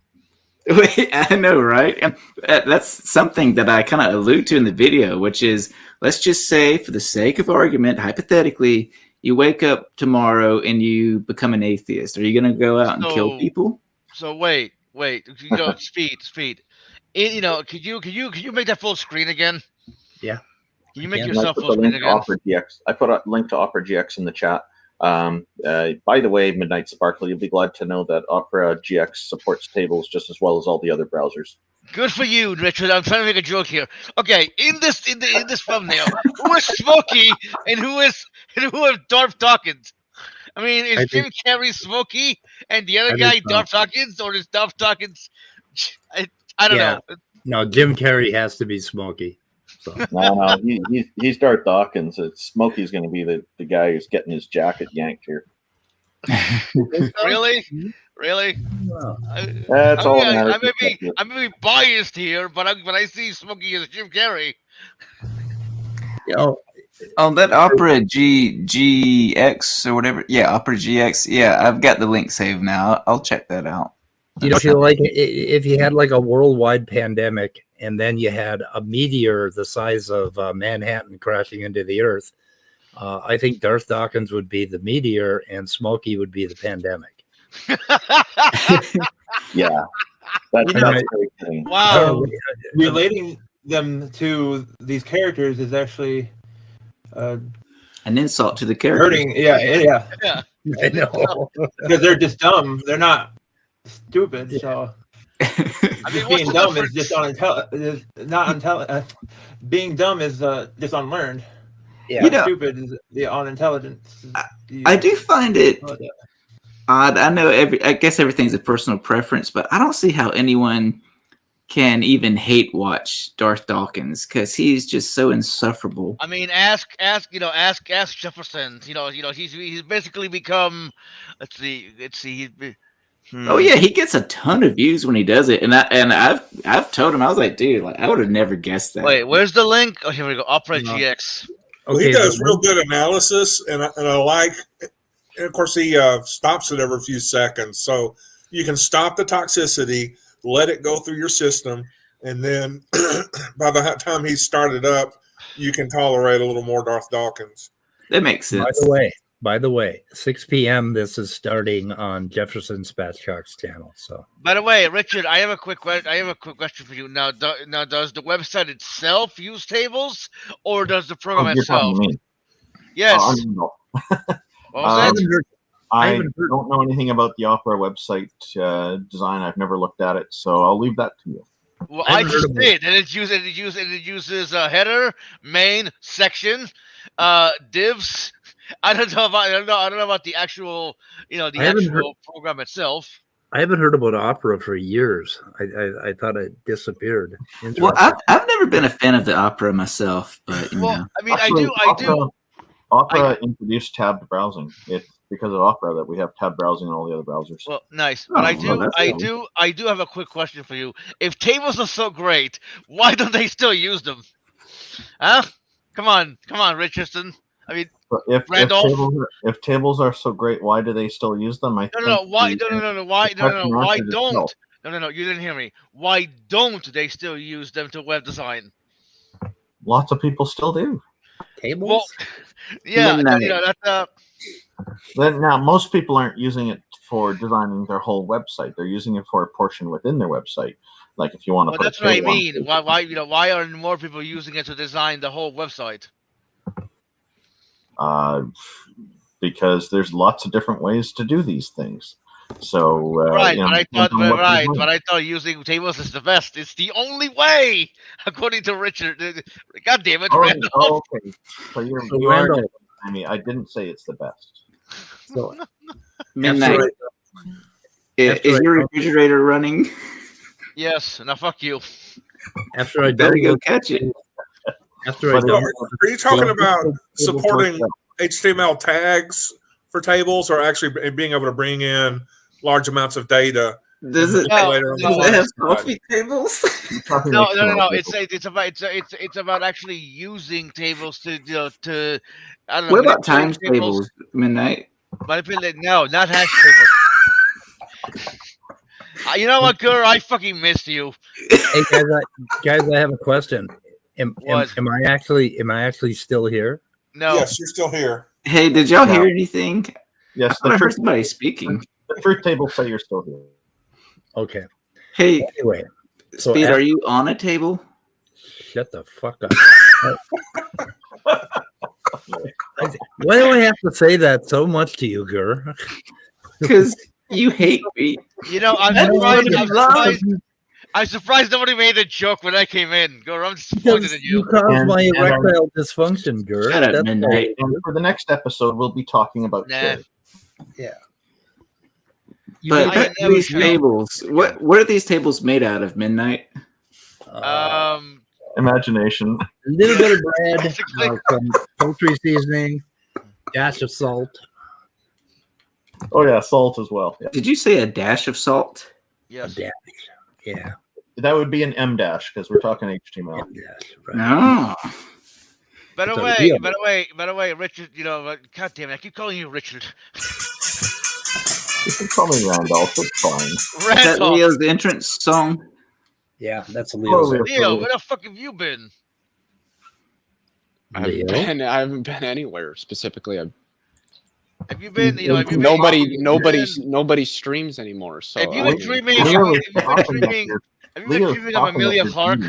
I know, right? And that's something that I kind of allude to in the video, which is, let's just say, for the sake of argument, hypothetically, you wake up tomorrow and you become an atheist. Are you going to go out and kill people? So wait. Speed. Could you make that full screen again? Yeah. Can you make yourself full screen again? I put a link to Opera GX in the chat. By the way, Midnight Sparkle, you'll be glad to know that Opera GX supports tables just as well as all the other browsers. Good for you, Richard. I'm trying to make a joke here. Okay, in this thumbnail, who is Smokey and who is Darth Dawkins? I mean, is Jim Carrey Smokey and the other guy Dawkins, or is Dawkins? I don't know. No, Jim Carrey has to be Smokey. So. No, he's Darth Dawkins. Smokey's going to be the guy who's getting his jacket yanked here. Really? That's all. I may be biased here, but I see Smokey as Jim Carrey. On that Opera GX or whatever, Opera GX. Yeah, I've got the link saved now. I'll check that out. You know, if you had like a worldwide pandemic and then you had a meteor the size of Manhattan crashing into the Earth, I think Darth Dawkins would be the meteor and Smokey would be the pandemic. Yeah, that's a great thing. Wow, relating them to these characters is actually an insult to the character. Hurting, yeah. I know, because they're just dumb. They're not stupid. So I mean, being dumb is just being dumb is just unlearned. Yeah, stupid is the unintelligence. I do find it odd. I know I guess everything's a personal preference, but I don't see how anyone can even hate watch Darth Dawkins because he's just so insufferable. I mean, ask Jefferson. He's basically become. Let's see. Oh yeah, he gets a ton of views when he does it, and I've told him, I was like, dude, I would have never guessed that. Wait, where's the link? Oh, here we go. Opera GX. Well, he does real good analysis, and I like. And of course, he stops it every few seconds, so you can stop the toxicity, let it go through your system, and then by the time he's started up, you can tolerate a little more Darth Dawkins. That makes sense. By the way, 6 p.m. This is starting on Jefferson Spatchcock's channel. So, by the way, Richard, I have a quick question for you. Now, does the website itself use tables, or does the program itself? Yes. I don't know anything about the Opera website design. I've never looked at it, so I'll leave that to you. Well, I just did, and it uses a header, main, section, divs. I don't know about the actual, actual program itself. I haven't heard about Opera for years. I thought it disappeared. Well, I've never been a fan of the Opera myself, but I mean, actually, I do. Opera introduced tabbed browsing. It's because of Opera that we have tabbed browsing in all the other browsers. Well, nice. But I do have a quick question for you. If tables are so great, why don't they still use them? Huh? Come on, Richardson. I mean, if tables are so great, why do they still use them? Why? You didn't hear me. Why don't they still use them to web design? Lots of people still do. Tables? Well, yeah, Then now most people aren't using it for designing their whole website. They're using it for a portion within their website. Like if you want to put that's what I mean. Why aren't more people using it to design the whole website? Because there's lots of different ways to do these things. So but I thought using tables is the best. It's the only way, according to Richard. God damn it, Randall. Okay. So you are. I mean, I didn't say it's the best. So, Midnight. Is your refrigerator running? Yes. Now fuck you. After I better go catch it. Are you talking about supporting HTML tags for tables, or actually being able to bring in large amounts of data? Does it have coffee tables? No. It's about actually using tables to. I don't know. What about times tables? Midnight. No, not hash tables. You know what, Gur? I fucking missed you. Hey guys, I have a question. Am I actually still here? No. Yes, you're still here. Hey, did y'all hear anything? Yes, I heard somebody speaking. The truth table say you're still here. Okay. Hey, anyway, Speed, are you on a table? Shut the fuck up. Why do I have to say that so much to you, Gur? Because you hate me. I'm surprised nobody made a joke when I came in. Gur, I'm disappointed in you. You caused my erectile dysfunction, Gur. And for the next episode, we'll be talking about chili. Yeah. But back to these tables. What are these tables made out of, Midnight? Imagination. A little bit of bread, some poultry seasoning, dash of salt. Oh yeah, salt as well. Yeah. Did you say a dash of salt? Yes. A dash. Yeah. That would be an M dash because we're talking HTML. Right. No. By the way, Richard, God damn it, I keep calling you Richard. You can call me Randolph, it's fine. Is that Leo's entrance song? Yeah, that's Leo's. Leo, where the fuck have you been? I haven't been anywhere specifically. Have you been? Nobody streams anymore. So have you been dreaming? Have you been dreaming of Amelia Clark?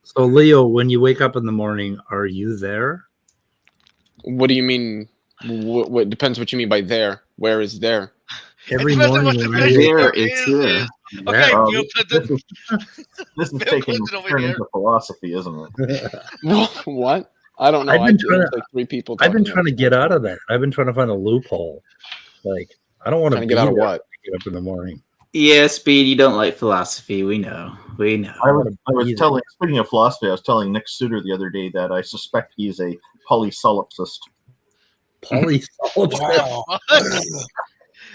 So Leo, when you wake up in the morning, are you there? What do you mean? What depends what you mean by there. Where is there? Every morning there is here. Okay, this is taking a turn into philosophy, isn't it? What? I don't know. I've been trying to get out of that. I've been trying to find a loophole. Like, I don't want to get out of what? Get up in the morning. Yeah, Speed, you don't like philosophy. We know. I was telling, speaking of philosophy, I was telling Nick Suter the other day that I suspect he's a polysolipsist. Polysolipsist? Wow.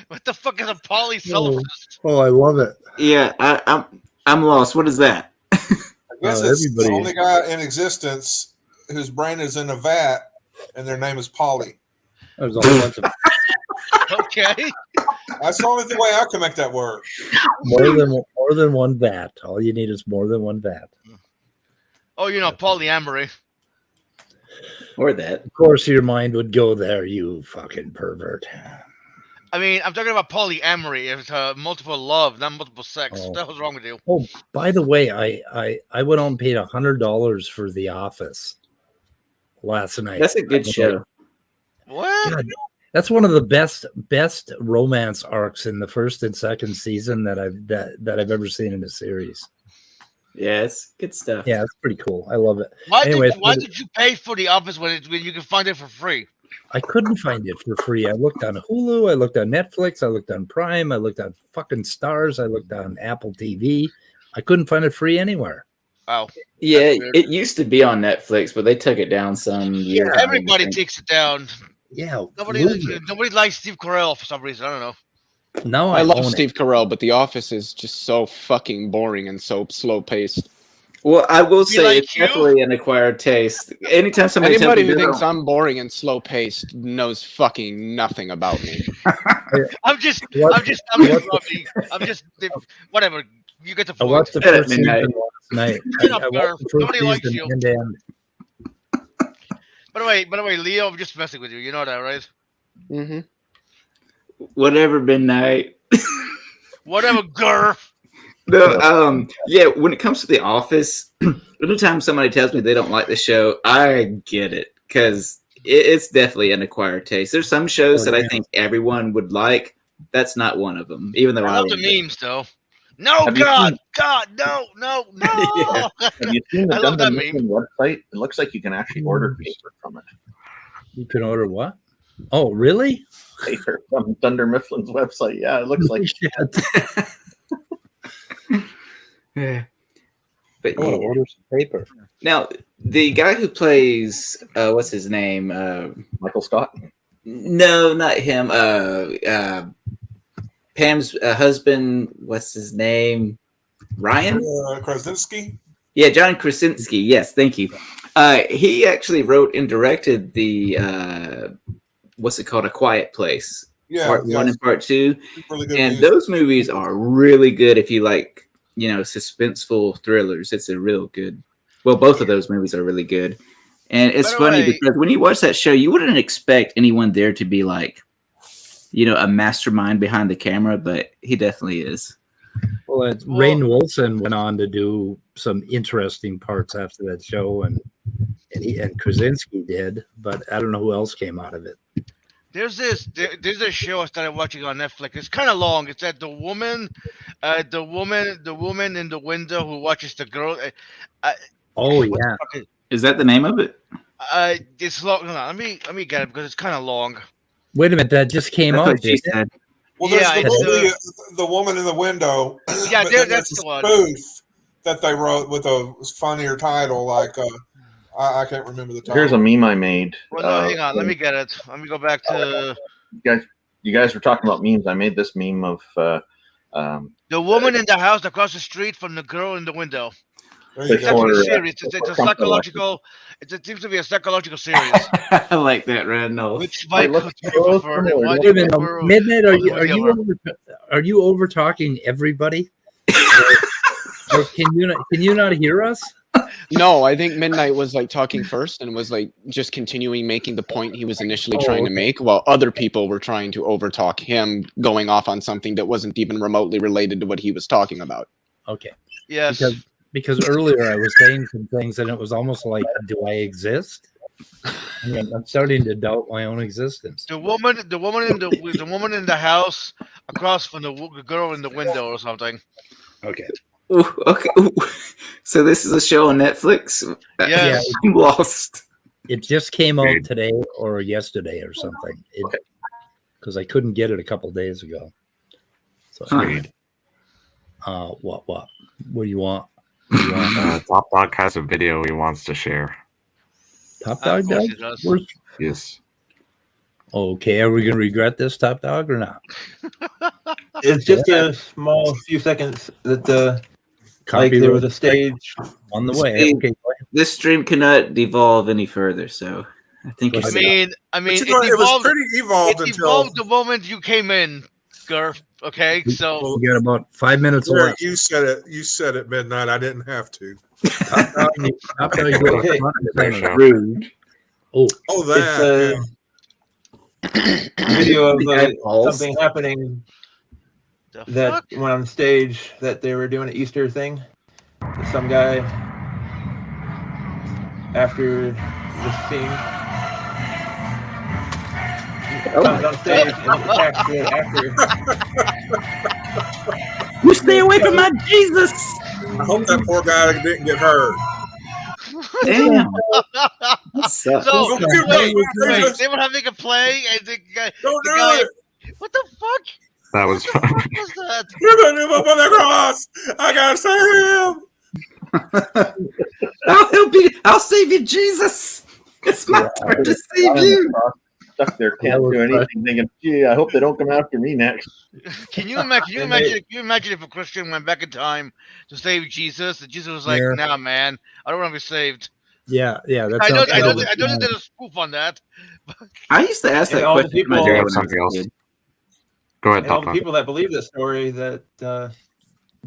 What the fuck is a polysolipsist? Oh, I love it. Yeah, I'm lost. What is that? I guess it's the only guy in existence whose brain is in a vat, and their name is Polly. There's a whole bunch of. Okay. That's the only way I can make that work. More than one vat. All you need is more than one vat. Oh, polyamory. Or that. Of course, your mind would go there, you fucking pervert. I mean, I'm talking about polyamory. It's multiple love, not multiple sex. What the hell's wrong with you? Oh, by the way, I went on and paid $100 for The Office last night. That's a good show. What? God, that's one of the best romance arcs in the first and second season that I've ever seen in a series. Yeah, it's good stuff. Yeah, it's pretty cool. I love it. Why did you pay for The Office when you can find it for free? I couldn't find it for free. I looked on Hulu, I looked on Netflix, I looked on Prime, I looked on fucking Stars, I looked on Apple TV. I couldn't find it free anywhere. Wow. Yeah, it used to be on Netflix, but they took it down some years. Everybody takes it down. Yeah. Nobody likes Steve Carell for some reason. I don't know. No, I love Steve Carell, but The Office is just so fucking boring and so slow paced. Well, I will say it's definitely an acquired taste. Anytime anybody who thinks I'm boring and slow paced knows fucking nothing about me. I'm just whatever. You get the point. I watched the first season last night. Nobody likes you. By the way, Leo, I'm just messing with you. You know that, right? Mm-hmm. Whatever, midnight. Whatever, Gurf. No, yeah, when it comes to The Office, anytime somebody tells me they don't like the show, I get it, because it's definitely an acquired taste. There's some shows that I think everyone would like. That's not one of them, even though I love the memes, though. No, God, no. Yeah. Have you seen the I love that Dunder Mifflin website? It looks like you can actually order paper from it. You can order what? Oh, really? Paper from Dunder Mifflin's website. Yeah, it looks like yeah. But I want to order some paper. Now, the guy who plays what's his name? Michael Scott? No, not him. Pam's husband, what's his name? Ryan? Krasinski? Yeah, John Krasinski. Yes, thank you. He actually wrote and directed the what's it called? A Quiet Place. Yeah, part 1 and part 2. Really and those movies are really good if you like, suspenseful thrillers. It's a real good. Well, both of those movies are really good. And it's funny because when you watch that show, you wouldn't expect anyone there to be like, a mastermind behind the camera, but he definitely is. Well, Rainn Wilson went on to do some interesting parts after that show, and Krasinski did, but I don't know who else came out of it. There's a show I started watching on Netflix. It's kind of long. It's that the woman in the window who watches the girl. Oh yeah, is that the name of it? It's long. Hold on, let me get it because it's kind of long. Wait a minute, that just came That's out. what she said. Well, there's Yeah, the it's, movie, The Woman in the Window. Yeah, but there- then that's there's a the one. spoof that they wrote with a funnier title, like I can't remember the title. Here's a meme I made. Well, no, hang on. Let me get it. Let me go back to You guys were talking about memes. I made this meme of the woman in the house across the street from the girl in the window. There you It's go. actually a Before, series. It's a Trump psychological. It seems to be a psychological series. I like that, Randolph. Which Mike look, would you prefer? And why do Wait you a minute, prefer Midnight, Hollywood are you over talking everybody? Or can you not hear us? No, I think Midnight was like talking first and was like just continuing making the point he was initially trying to make, while other people were trying to overtalk him, going off on something that wasn't even remotely related to what he was talking about. Okay. Yes. Because earlier I was saying some things and it was almost like, do I exist? I mean, I'm starting to doubt my own existence. The woman in the house across from the girl in the window or something. Okay. Ooh, okay. Ooh. So this is a show on Netflix. Yes. I'm lost. It just came out today or yesterday or something. Because I couldn't get it a couple days ago. So, what do you want? Top Dog has a video he wants to share. Top Dog does? Yes. Okay, are we going to regret this, Top Dog, or not? It's just a small few seconds that like there was a stage on the way. Okay, this stream cannot devolve any further, so I think it's. I mean, it was pretty evolved it until evolved the moment you came in, Gurf. Okay, so we got about 5 minutes Derek, left. you said it. You said it midnight. I didn't have to. Rude. Oh, that. It's a video of something happening that went on stage that they were doing an Easter thing. Some guy after the scene comes on stage and attacks the actor. You stay away from my Jesus. I hope that poor guy didn't get hurt. Damn. So wait, they were having a play, and the guy, what the fuck? That was fun. What was that? You're gonna move up on the cross. I gotta save him. I'll help you. I'll save you, Jesus. It's my turn to save you. Stuck there, can't do anything. Thinking, gee, I hope they don't come after me next. Can you imagine if a Christian went back in time to save Jesus, and Jesus was like, "Nah, man, I don't want to be saved." Yeah. That's I don't think there's a spoof on that. I used to ask that all the question. people, Go ahead, and all the people that believe this story that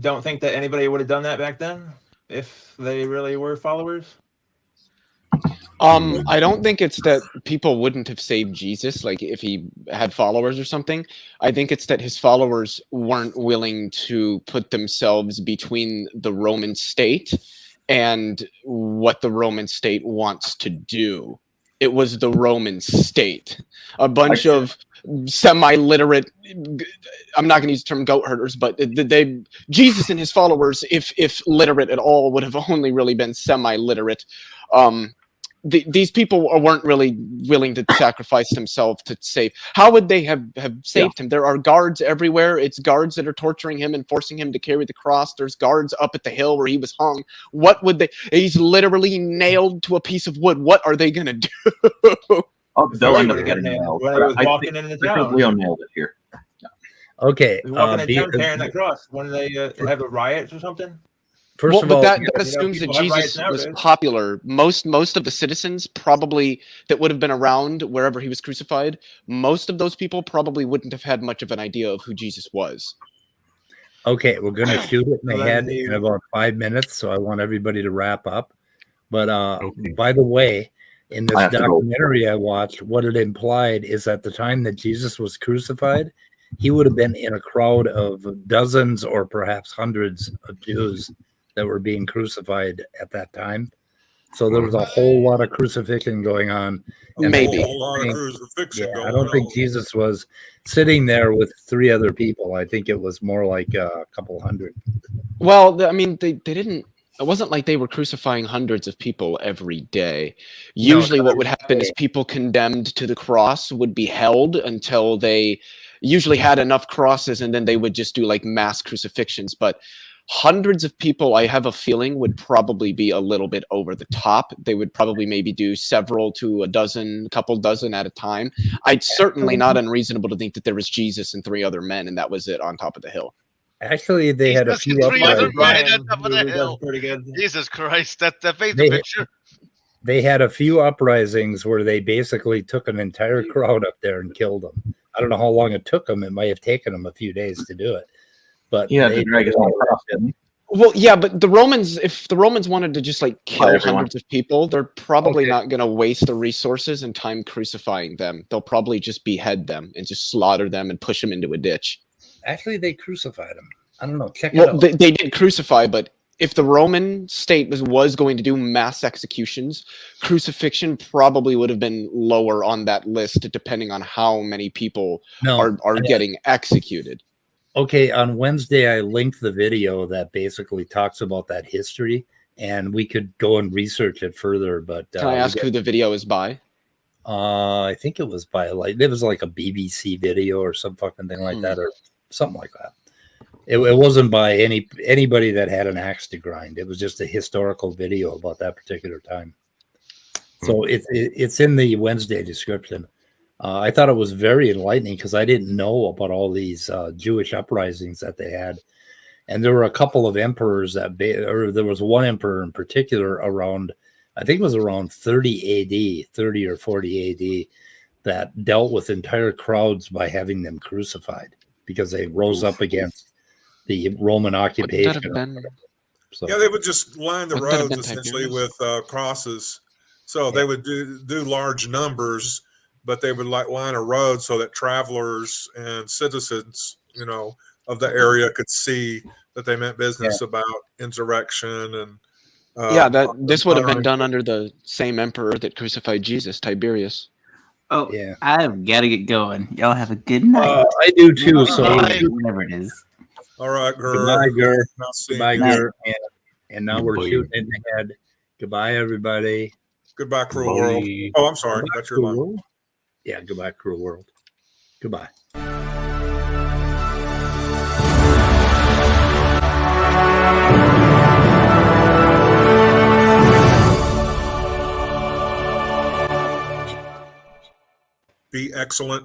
don't think that anybody would have done that back then if they really were followers. I don't think it's that people wouldn't have saved Jesus, like if he had followers or something. I think it's that his followers weren't willing to put themselves between the Roman state and what the Roman state wants to do. It was the Roman state. A bunch of semi-literate, I'm not going to use the term goat herders, but Jesus and his followers, if literate at all, would have only really been semi-literate. These people weren't really willing to sacrifice themselves to save. How would they have saved him? There are guards everywhere. It's guards that are torturing him and forcing him to carry the cross. There's guards up at the hill where he was hung. What would they? He's literally nailed to a piece of wood. What are they going to do? They'll end up getting nailed. I think Leo nailed it here. Okay. Walking in town carrying that cross. When they have a riot or something? First of all, that assumes that Jesus was popular. Most of the citizens probably that would have been around wherever he was crucified, most of those people probably wouldn't have had much of an idea of who Jesus was. Okay, we're going to shoot it in the head in about 5 minutes, so I want everybody to wrap up. But by the way, in this documentary I watched, what it implied is at the time that Jesus was crucified, he would have been in a crowd of dozens or perhaps hundreds of Jews that were being crucified at that time. So there was a whole lot of crucifixion going on. And a whole lot of crucifixion going on. I don't think Jesus was sitting there with 3 other people. I think it was more like a couple hundred. Well, I mean, they didn't. it wasn't like they were crucifying hundreds of people every day. Usually what would happen is people condemned to the cross would be held until they usually had enough crosses, and then they would just do like mass crucifixions. But hundreds of people, I have a feeling, would probably be a little bit over the top. They would probably maybe do several to a couple dozen at a time. It's certainly not unreasonable to think that there was Jesus and 3 other men, and that was it on top of the hill. Actually, they had a few Pretty good. Jesus Christ, that paints the picture. They had a few uprisings where they basically took an entire crowd up there and killed them. I don't know how long it took them. It might have taken them a few days to do it. But he had to drag his own cross, didn't he? Well, yeah, but the Romans, if the Romans wanted to just like kill hundreds of people, they're probably not going to waste the resources and time crucifying them. They'll probably just behead them and just slaughter them and push them into a ditch. Actually, they crucified him. I don't know. Check it out. They did crucify, but if the Roman state was going to do mass executions, crucifixion probably would have been lower on that list, depending on how many people are getting executed. Okay, on Wednesday, I linked the video that basically talks about that history, and we could go and research it further. But can I ask who the video is by? I think it was by it was like a BBC video or some fucking thing like that, or something like that. It wasn't by anybody that had an axe to grind. It was just a historical video about that particular time. So it's in the Wednesday description. I thought it was very enlightening because I didn't know about all these Jewish uprisings that they had. And there were a couple of emperors or there was one emperor in particular around, I think it was around 30 AD, 30 or 40 AD, that dealt with entire crowds by having them crucified because they rose up against the Roman occupation. So, yeah, they would just line the roads essentially with crosses. So they would do large numbers, but they would line a road so that travelers and citizens, of the area could see that they meant business about insurrection and. This would have been done under the same emperor that crucified Jesus, Tiberius. Oh, yeah. I've got to get going. Y'all have a good night. I do too. So whatever it is. All right, Gur. Goodbye, Gur. Goodbye, Gur. And now we're shooting in the head. Goodbye, everybody. Goodbye, cruel world. Oh, I'm sorry. That's your line. Yeah, goodbye, cruel world. Goodbye. Be excellent.